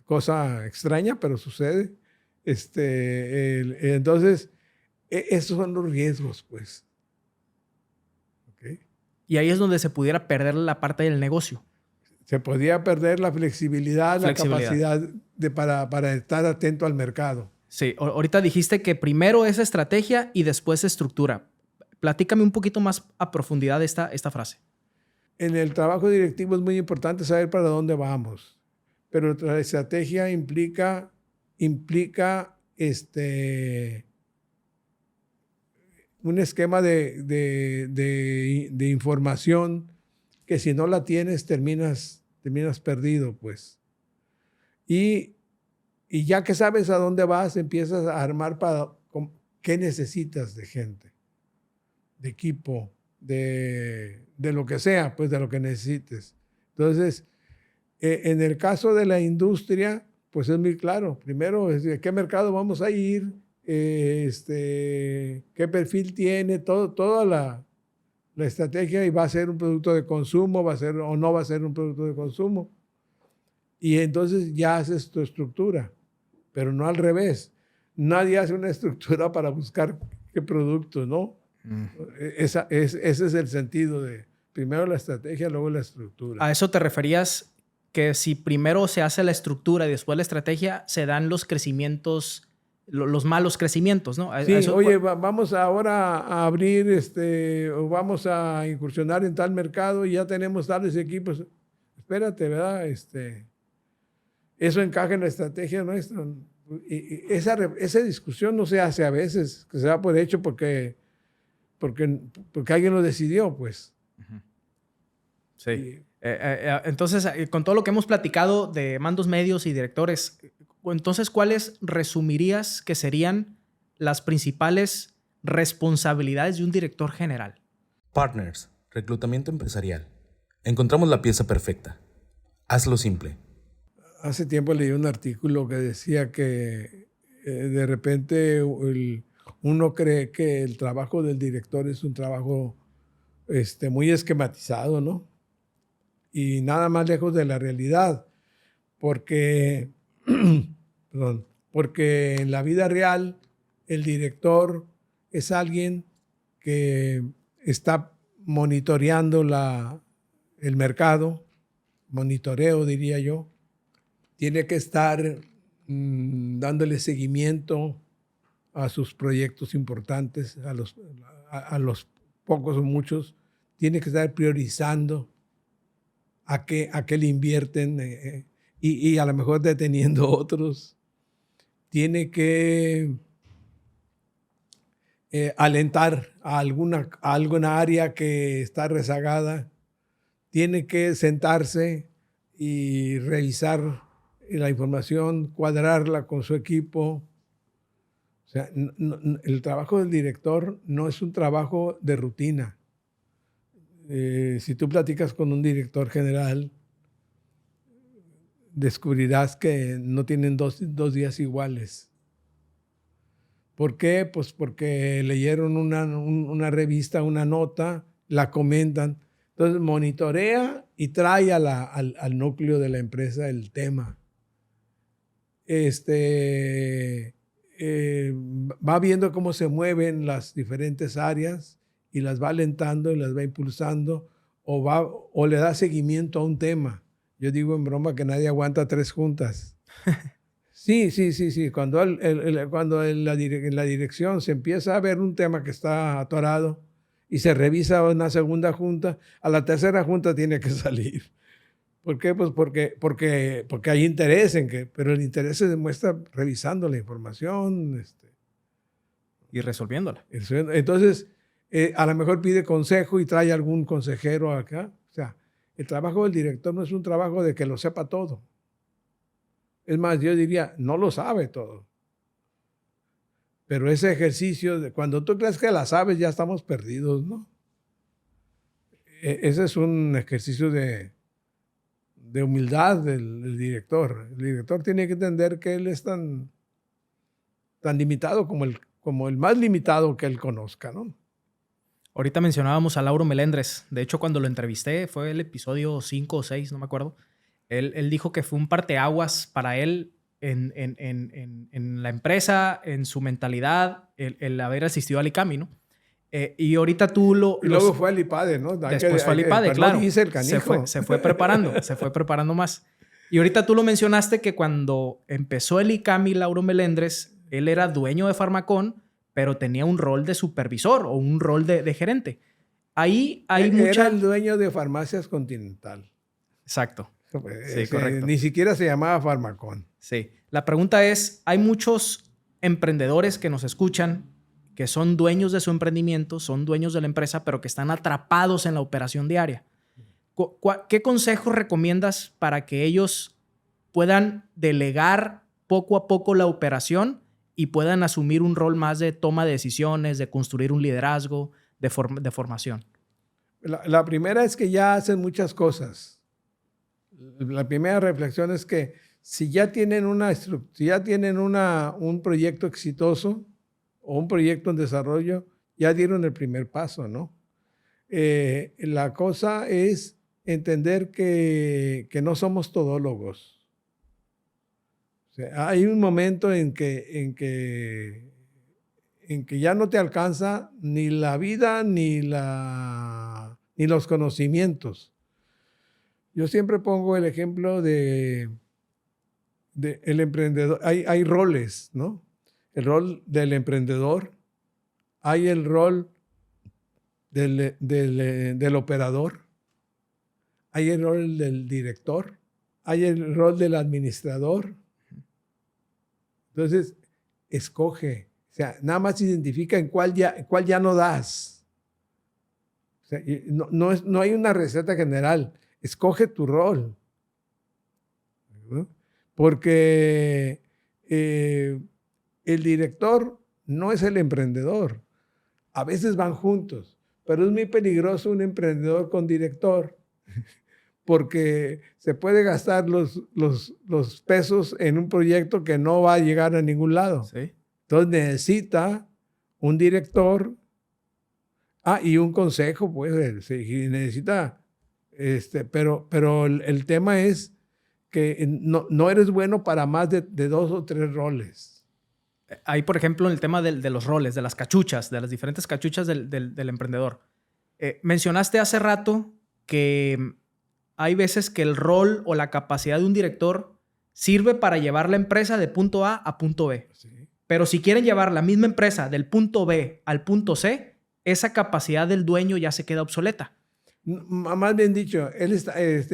Cosa extraña, pero sucede. Entonces, esos son los riesgos, pues. ¿Okay? Y ahí es donde se pudiera perder la parte del negocio. Se podría perder la flexibilidad. La capacidad para estar atento al mercado. Sí, ahorita dijiste que primero es estrategia y después estructura. Platícame un poquito más a profundidad esta frase. En el trabajo directivo es muy importante saber para dónde vamos, pero la estrategia implica un esquema de información que si no la tienes terminas perdido, pues. Y ya que sabes a dónde vas, empiezas a armar qué necesitas de gente, de equipo, de lo que sea, pues de lo que necesites. Entonces, en el caso de la industria, pues es muy claro. Primero, ¿qué mercado vamos a ir? ¿Qué perfil tiene? Toda la estrategia y va a ser un producto de consumo, va a ser o no va a ser un producto de consumo. Y entonces ya haces tu estructura, pero no al revés. Nadie hace una estructura para buscar qué producto, ¿no? Ese es el sentido de primero la estrategia, luego la estructura. ¿A eso te referías? Que si primero se hace la estructura y después la estrategia, se dan los crecimientos, los malos crecimientos, ¿no? Sí, oye, vamos ahora a abrir, o vamos a incursionar en tal mercado y ya tenemos tales equipos. Espérate, ¿verdad? Eso encaja en la estrategia nuestra. Y esa discusión no se hace a veces, que se da por hecho porque alguien lo decidió, pues. Sí. Entonces, con todo lo que hemos platicado de mandos medios y directores, entonces, ¿cuáles resumirías que serían las principales responsabilidades de un director general? Partners, reclutamiento empresarial. Encontramos la pieza perfecta. Hazlo simple. Hace tiempo leí un artículo que decía que de repente uno cree que el trabajo del director es un trabajo muy esquematizado, ¿no? Y nada más lejos de la realidad, porque en la vida real el director es alguien que está monitoreando el mercado, monitoreo diría yo, tiene que estar dándole seguimiento a sus proyectos importantes, a los pocos o muchos, tiene que estar priorizando a qué le invierten y a lo mejor deteniendo otros. Tiene que alentar a alguna área que está rezagada. Tiene que sentarse y revisar la información, cuadrarla con su equipo. O sea, el trabajo del director no es un trabajo de rutina. Si tú platicas con un director general, descubrirás que no tienen dos días iguales. ¿Por qué? Pues porque leyeron una revista, una nota, la comentan. Entonces monitorea y trae al núcleo de la empresa el tema. Va viendo cómo se mueven las diferentes áreas y las va alentando y las va impulsando o le da seguimiento a un tema. Yo digo en broma que nadie aguanta 3 juntas. Sí. Cuando en la dirección se empieza a ver un tema que está atorado y se revisa una segunda junta, a la tercera junta tiene que salir. ¿Por qué? Pues porque hay interés pero el interés se demuestra revisando la información. Y resolviéndola. Entonces, a lo mejor pide consejo y trae algún consejero acá. O sea, el trabajo del director no es un trabajo de que lo sepa todo. Es más, yo diría, no lo sabe todo. Pero ese ejercicio, cuando tú crees que la sabes, ya estamos perdidos, ¿no? Ese es un ejercicio de humildad del director. El director tiene que entender que él es tan limitado como el más limitado que él conozca, ¿no? Ahorita mencionábamos a Lauro Melendres. De hecho, cuando lo entrevisté, fue el episodio 5 o 6, no me acuerdo. Él dijo que fue un parteaguas para él en la empresa, en su mentalidad, el haber asistido al ICAMI, ¿no? Y ahorita tú Y luego fue al IPADE, ¿no? Después fue al IPADE, claro. Se fue preparando más. Y ahorita tú lo mencionaste que cuando empezó el ICAMI, Lauro Melendres, él era dueño de Farmacón, pero tenía un rol de supervisor o un rol de gerente. Ahí hay Era el dueño de Farmacias Continental. Exacto. Sí, correcto. Ni siquiera se llamaba Farmacón. Sí. La pregunta es, hay muchos emprendedores que nos escuchan que son dueños de su emprendimiento, son dueños de la empresa, pero que están atrapados en la operación diaria. ¿Qué consejos recomiendas para que ellos puedan delegar poco a poco la operación y puedan asumir un rol más de toma de decisiones, de construir un liderazgo, de formación? La primera es que ya hacen muchas cosas. La primera reflexión es que si ya tienen un proyecto exitoso o un proyecto en desarrollo, ya dieron el primer paso, ¿no? La cosa es entender que no somos todólogos. O sea, hay un momento en que ya no te alcanza ni la vida ni los conocimientos. Yo siempre pongo el ejemplo de el emprendedor. Hay roles, ¿no? El rol del emprendedor, hay el rol del operador, hay el rol del director, hay el rol del administrador. Entonces, escoge. O sea, nada más identifica en cuál ya no das. O sea, no hay una receta general. Escoge tu rol. ¿No? Porque el director no es el emprendedor. A veces van juntos, pero es muy peligroso un emprendedor con director porque se puede gastar los pesos en un proyecto que no va a llegar a ningún lado. Sí. Entonces necesita un director y un consejo, pues, sí, necesita, pero el tema es que no eres bueno para más de 2 o 3 roles. Ahí, por ejemplo, en el tema de los roles, de las cachuchas, de las diferentes cachuchas del emprendedor. Mencionaste hace rato que hay veces que el rol o la capacidad de un director sirve para llevar la empresa de punto A a punto B. Sí. Pero si quieren llevar la misma empresa del punto B al punto C, esa capacidad del dueño ya se queda obsoleta. Más bien dicho, él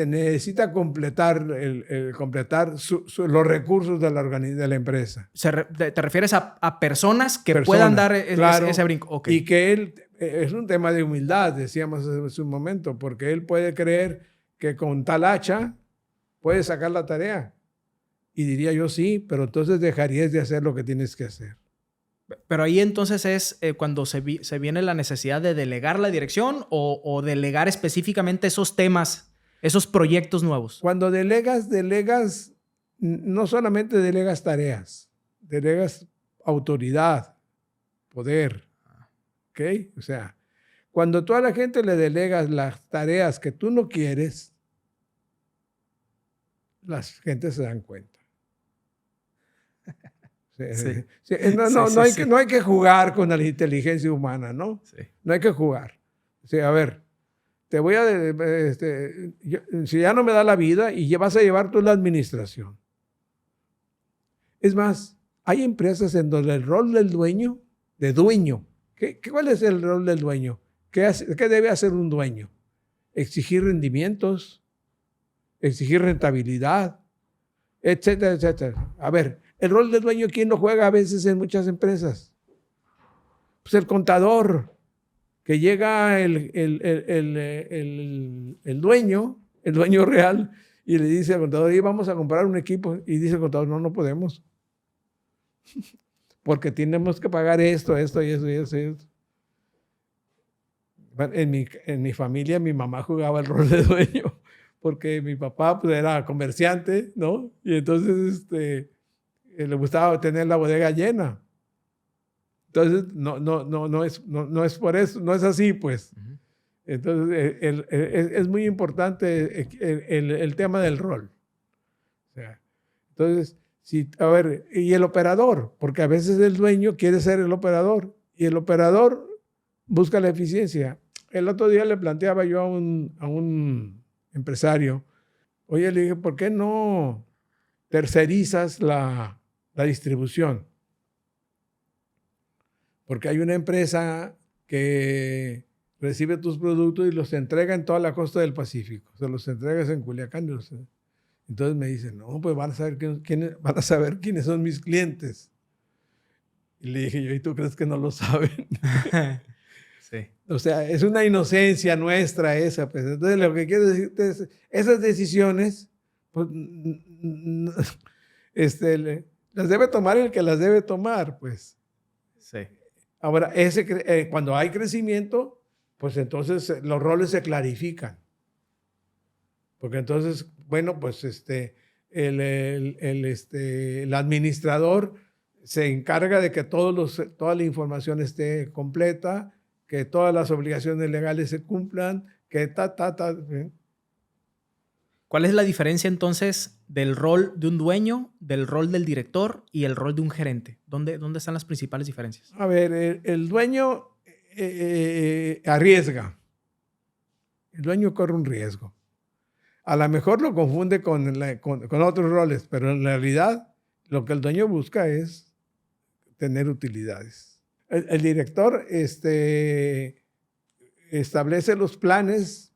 necesita completar, los recursos de la empresa. ¿Te refieres a personas que puedan dar claro, ese brinco? Okay. Y que él, es un tema de humildad, decíamos hace un momento, porque él puede creer que con tal hacha puede sacar la tarea. Y diría yo sí, pero entonces dejarías de hacer lo que tienes que hacer. Pero ahí entonces es cuando se viene la necesidad de delegar la dirección o delegar específicamente esos temas, esos proyectos nuevos. Cuando delegas, no solamente delegas tareas, delegas autoridad, poder. ¿Ok? O sea, cuando tú a la gente le delegas las tareas que tú no quieres, las gentes se dan cuenta. Sí. Sí, no hay que jugar con la inteligencia humana, ¿no? Sí. No hay que jugar. O sea, a ver, te voy a... si ya no me da la vida y ya vas a llevar tú la administración. Es más, hay empresas en donde el rol del dueño, ¿cuál es el rol del dueño? ¿Qué debe hacer un dueño? Exigir rendimientos, exigir rentabilidad, etcétera, etcétera. A ver, el rol del dueño, ¿quién lo juega a veces en muchas empresas? Pues el contador, que llega el dueño real, y le dice al contador, vamos a comprar un equipo. Y dice el contador, no podemos. Porque tenemos que pagar esto. Bueno, en mi familia, mi mamá jugaba el rol de dueño, porque mi papá pues, era comerciante, ¿no? Y entonces le gustaba tener la bodega llena. Entonces, no es por eso, no es así, pues. Uh-huh. Entonces, es muy importante el tema del rol. O sea, entonces, a ver, y el operador, porque a veces el dueño quiere ser el operador, y el operador busca la eficiencia. El otro día le planteaba yo a un empresario, oye, le dije, ¿por qué no tercerizas la distribución? Porque hay una empresa que recibe tus productos y los entrega en toda la costa del Pacífico. Se los entregas en Culiacán. Entonces me dicen, no, pues van a saber quiénes son mis clientes. Y le dije yo, ¿y tú crees que no lo saben? Sí. O sea, es una inocencia nuestra esa. Pues. Entonces lo que quiero decirte es, esas decisiones, pues, las debe tomar el que las debe tomar, pues. Sí. Ahora, cuando hay crecimiento, pues entonces los roles se clarifican. Porque entonces, bueno, pues el administrador se encarga de que toda la información esté completa, que todas las obligaciones legales se cumplan, que ¿Cuál es la diferencia entonces del rol de un dueño, del rol del director y el rol de un gerente? ¿Dónde están las principales diferencias? A ver, el dueño arriesga. El dueño corre un riesgo. A lo mejor lo confunde con otros roles, pero en realidad lo que el dueño busca es tener utilidades. El director establece los planes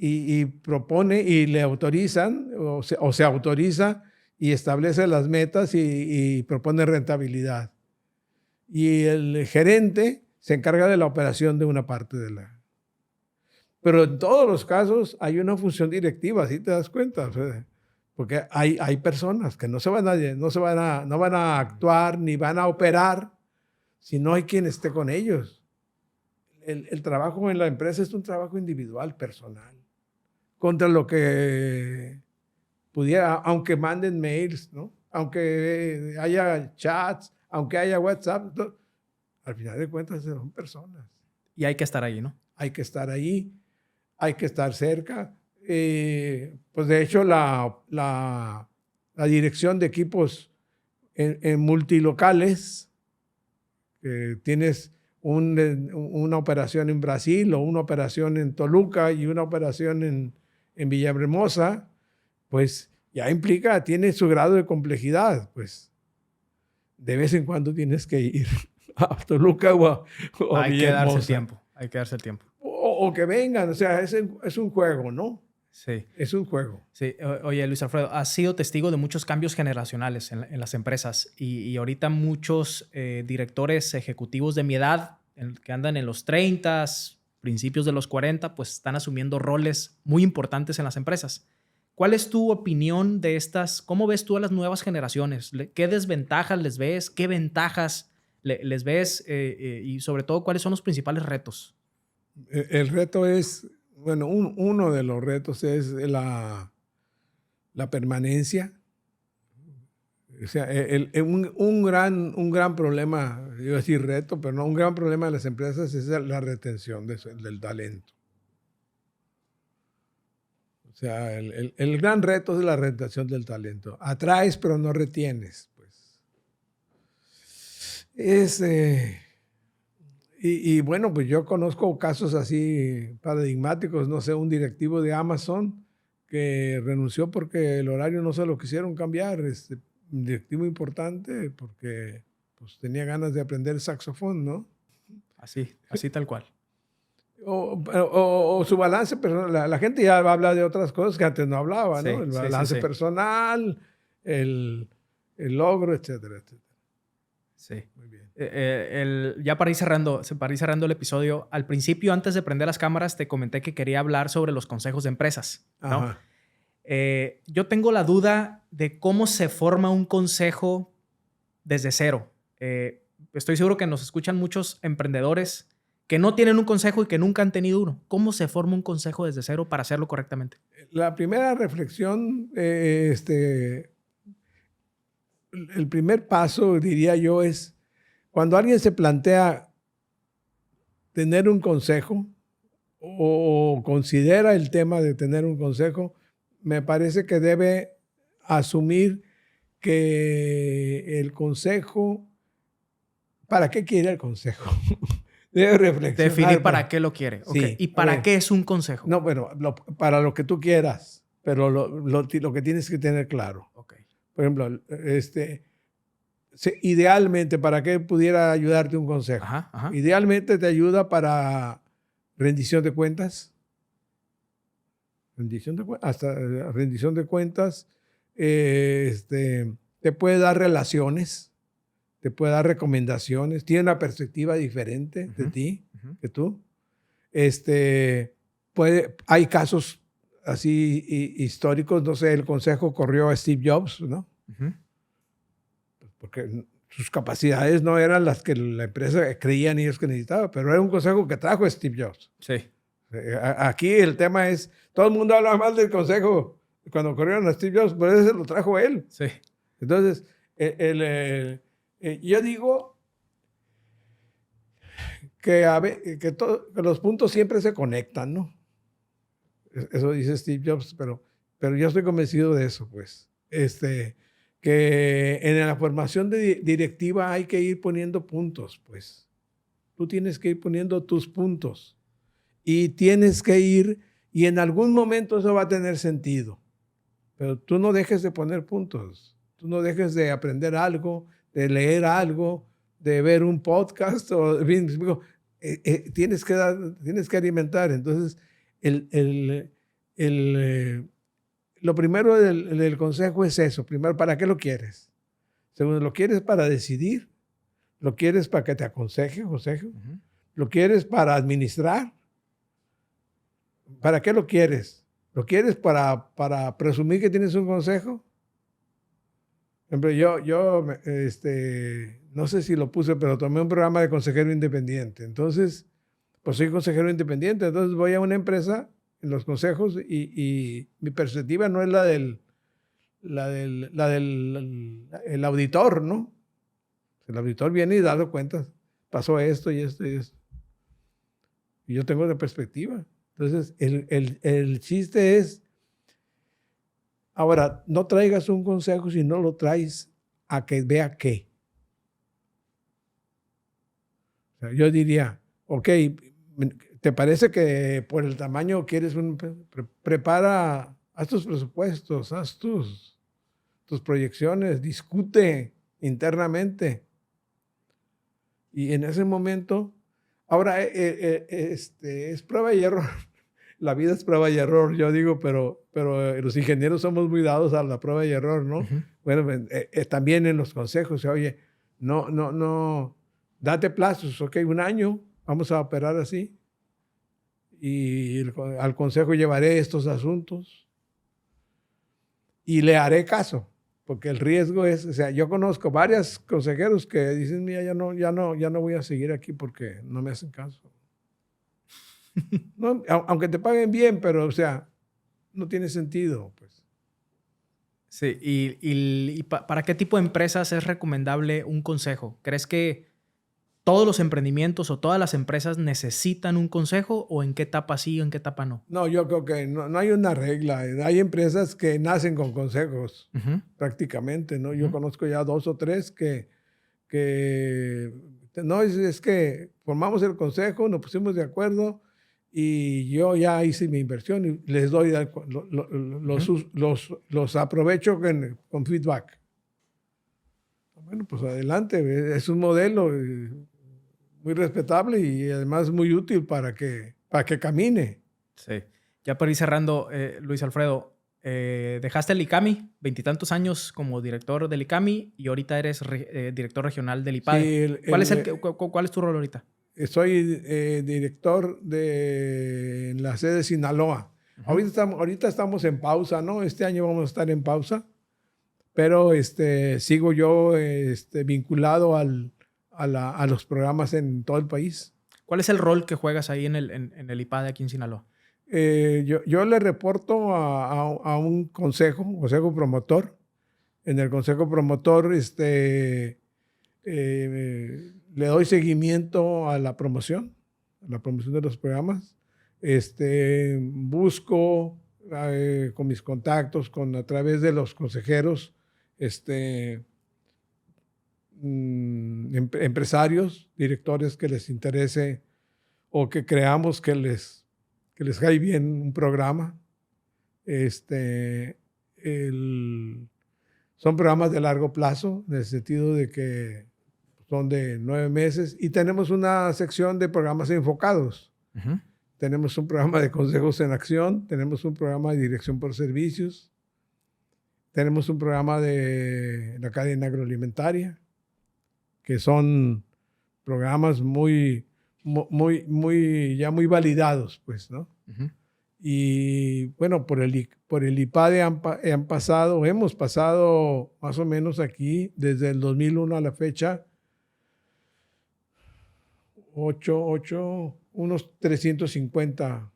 y propone y le autorizan o se autoriza y establece las metas y propone rentabilidad. Y el gerente se encarga de la operación de una parte de la... Pero en todos los casos hay una función directiva, ¿sí te das cuenta? O sea, porque hay personas que no van a actuar ni van a operar si no hay quien esté con ellos. El trabajo en la empresa es un trabajo individual, personal. Contra lo que pudiera, aunque manden mails, ¿no? Aunque haya chats, aunque haya WhatsApp, al final de cuentas son personas. Y hay que estar ahí, ¿no? Hay que estar ahí, hay que estar cerca. Pues de hecho la dirección de equipos en multilocales, tienes una operación en Brasil o una operación en Toluca y una operación en Villahermosa, pues ya tiene su grado de complejidad, pues de vez en cuando tienes que ir a Toluca o a Hay que Villahermosa. darse el tiempo. O que vengan, o sea, es un juego, ¿no? Sí. Es un juego. Sí. Oye, Luis Alfredo, has sido testigo de muchos cambios generacionales en las empresas y ahorita muchos directores ejecutivos de mi edad, que andan en los 30, principios de los 40, pues están asumiendo roles muy importantes en las empresas. ¿Cuál es tu opinión de estas? ¿Cómo ves tú a las nuevas generaciones? ¿Qué desventajas les ves? ¿Qué ventajas les ves? Y sobre todo, ¿cuáles son los principales retos? El reto es, bueno, uno de los retos es la permanencia. O sea, un gran problema, iba a decir reto, pero no, un gran problema de las empresas es la retención del talento. O sea, el gran reto es la retención del talento. Atraes, pero no retienes, pues. Y bueno, pues yo conozco casos así paradigmáticos. No sé, un directivo de Amazon que renunció porque el horario no se lo quisieron cambiar. Un directivo importante porque pues, tenía ganas de aprender saxofón, ¿no? Así tal cual. O su balance personal. La gente ya habla de otras cosas que antes no hablaba, ¿no? Sí, El balance personal, el logro, etcétera, etcétera. Sí. Muy bien. Ya para ir cerrando el episodio, al principio, antes de prender las cámaras, te comenté que quería hablar sobre los consejos de empresas, ¿no? Ajá. Yo tengo la duda de cómo se forma un consejo desde cero. Estoy seguro que nos escuchan muchos emprendedores que no tienen un consejo y que nunca han tenido uno. ¿Cómo se forma un consejo desde cero para hacerlo correctamente? La primera reflexión, el primer paso, diría yo, es cuando alguien se plantea tener un consejo o considera el tema de tener un consejo, me parece que debe asumir que el consejo, ¿para qué quiere el consejo? Debe reflexionar. Definir para qué lo quiere. Sí, Okay. ¿Y para qué es un consejo? No, bueno, para lo que tú quieras, pero lo que tienes que tener claro. Okay. Por ejemplo, idealmente, ¿para qué pudiera ayudarte un consejo? Ajá. Idealmente te ayuda para rendición de cuentas. Hasta rendición de cuentas. Te puede dar relaciones. Te puede dar recomendaciones. Tiene una perspectiva diferente de ti que tú. Hay casos así históricos. No sé, el consejo corrió a Steve Jobs, ¿no? Porque sus capacidades no eran las que la empresa creían ellos que necesitaba, pero era un consejo que trajo a Steve Jobs. Sí. Aquí el tema es, todo el mundo habla mal del consejo cuando corrieron a Steve Jobs, pero ese lo trajo él. Sí. Entonces, yo digo que los puntos siempre se conectan, ¿no? Eso dice Steve Jobs, pero yo estoy convencido de eso, pues. Que en la formación directiva hay que ir poniendo puntos, pues. Tú tienes que ir poniendo tus puntos y tienes que ir, y en algún momento eso va a tener sentido, pero tú no dejes de poner puntos, tú no dejes de aprender algo, de leer algo, de ver un podcast, tienes que alimentar. Entonces, lo primero del consejo es eso. Primero, ¿para qué lo quieres? Segundo, ¿lo quieres para decidir? ¿Lo quieres para que te aconseje, consejo? Ujú. ¿Lo quieres para administrar? ¿Para qué lo quieres? ¿Lo quieres para presumir que tienes un consejo? Por ejemplo, yo no sé si lo puse, pero tomé un programa de consejero independiente. Entonces, pues soy consejero independiente. Entonces voy a una empresa en los consejos y mi perspectiva no es la del auditor, ¿no? El auditor viene y da cuentas. Pasó esto y esto y esto. Y yo tengo la perspectiva. Entonces, el chiste es, ahora, no traigas un consejo si no lo traes a que vea qué. O sea, yo diría, ok, ¿te parece que por el tamaño quieres prepara, haz tus presupuestos, haz tus proyecciones, discute internamente? Y en ese momento, ahora es prueba y error. La vida es prueba y error, yo digo, pero los ingenieros somos muy dados a la prueba y error, ¿no? Ujú. Bueno, también en los consejos, oye, no, date plazos, ok, 1 año, vamos a operar así. Y al consejo llevaré estos asuntos y le haré caso. Porque el riesgo es, o sea, yo conozco varios consejeros que dicen, mira, ya no voy a seguir aquí porque no me hacen caso. No, aunque te paguen bien, pero, o sea, no tiene sentido, pues. Sí, y ¿para qué tipo de empresas es recomendable un consejo? ¿Crees que todos los emprendimientos o todas las empresas necesitan un consejo o en qué etapa sí o en qué etapa no? No, yo creo que no hay una regla. Hay empresas que nacen con consejos, Ujú. prácticamente, ¿no? Yo Ujú. conozco ya 2 o 3 que no, es que formamos el consejo, nos pusimos de acuerdo y yo ya hice mi inversión y les doy, los aprovecho con feedback. Bueno, pues adelante, es un modelo muy respetable y además muy útil para que camine. Sí. Ya para ir cerrando, Luis Alfredo, dejaste el ICAMI, 20 y tantos años como director del ICAMI y ahorita eres director regional del IPADE. Sí, ¿Cuál es tu rol ahorita? soy director de la sede de Sinaloa. Ujú. Ahorita estamos en pausa, ¿no? Este año vamos a estar en pausa, pero sigo yo vinculado a los programas en todo el país. ¿Cuál es el rol que juegas ahí en el IPADE aquí en Sinaloa? Yo le reporto a un consejo promotor. En el consejo promotor le doy seguimiento a la promoción de los programas. Busco con mis contactos, a través de los consejeros, empresarios, directores que les interese o que creamos que les cae bien un programa. Son programas de largo plazo, en el sentido de que son de 9 meses y tenemos una sección de programas enfocados. Ujú. Tenemos un programa de consejos en acción, tenemos un programa de dirección por servicios, tenemos un programa de la cadena agroalimentaria, que son programas ya muy validados, pues, ¿no? Ujú. Y bueno, por el IPADE hemos pasado más o menos aquí, desde el 2001 a la fecha, unos 350,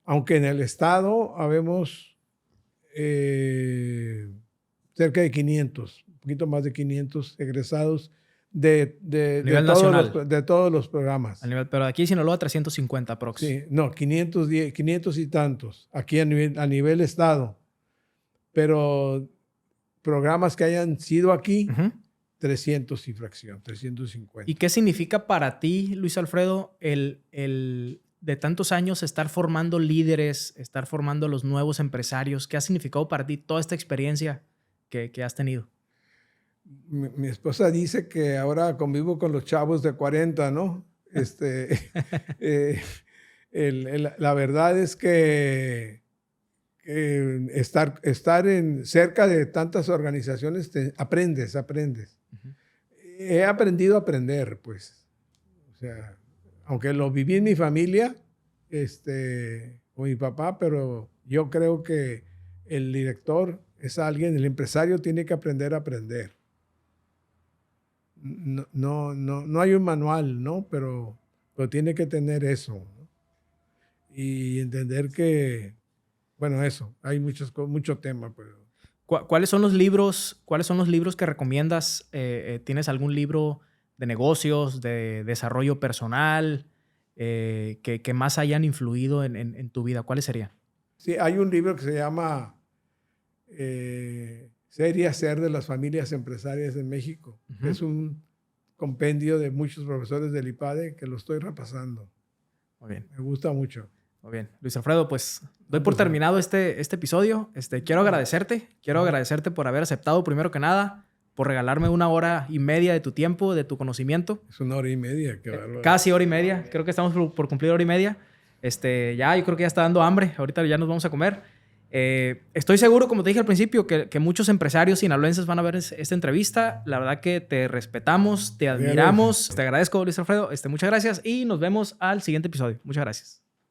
aunque en el estado habemos cerca de 500, un poquito más de 500 egresados de Nivel nacional. de todos los programas. Pero aquí en Sinaloa 350 prox. Sí, no, 500 y tantos, aquí a nivel estado. Pero programas que hayan sido aquí, 300 y fracción, 350. ¿Y qué significa para ti, Luis Alfredo, el de tantos años estar formando líderes, estar formando a los nuevos empresarios? ¿Qué ha significado para ti toda esta experiencia que has tenido? Mi esposa dice que ahora convivo con los chavos de 40, ¿no? La verdad es que estar cerca de tantas organizaciones, aprendes. He aprendido a aprender, pues. O sea, aunque lo viví en mi familia, con mi papá, pero yo creo que el director es alguien, el empresario tiene que aprender a aprender. No hay un manual, ¿no? Pero tiene que tener eso, ¿no? Y entender que, bueno, eso, hay mucho tema, pero... ¿Cuáles son los libros que recomiendas? ¿Tienes algún libro de negocios, de desarrollo personal, que más hayan influido en tu vida? ¿Cuáles serían? Sí, hay un libro que se llama Ser y Hacer de las Familias Empresarias en México. Es un compendio de muchos profesores del IPADE que lo estoy repasando. Muy bien. Me gusta mucho. Muy bien. Luis Alfredo, pues doy por terminado este episodio. Quiero agradecerte por haber aceptado, primero que nada, por regalarme 1 hora y media de tu tiempo, de tu conocimiento. Es 1 hora y media. Casi hora y media. Creo que estamos por cumplir 1 hora y media. Yo creo que ya está dando hambre. Ahorita ya nos vamos a comer. Estoy seguro, como te dije al principio, que muchos empresarios sinaloenses van a ver esta entrevista. La verdad que te respetamos, te admiramos. Te agradezco, Luis Alfredo. Muchas gracias y nos vemos al siguiente episodio. Muchas gracias.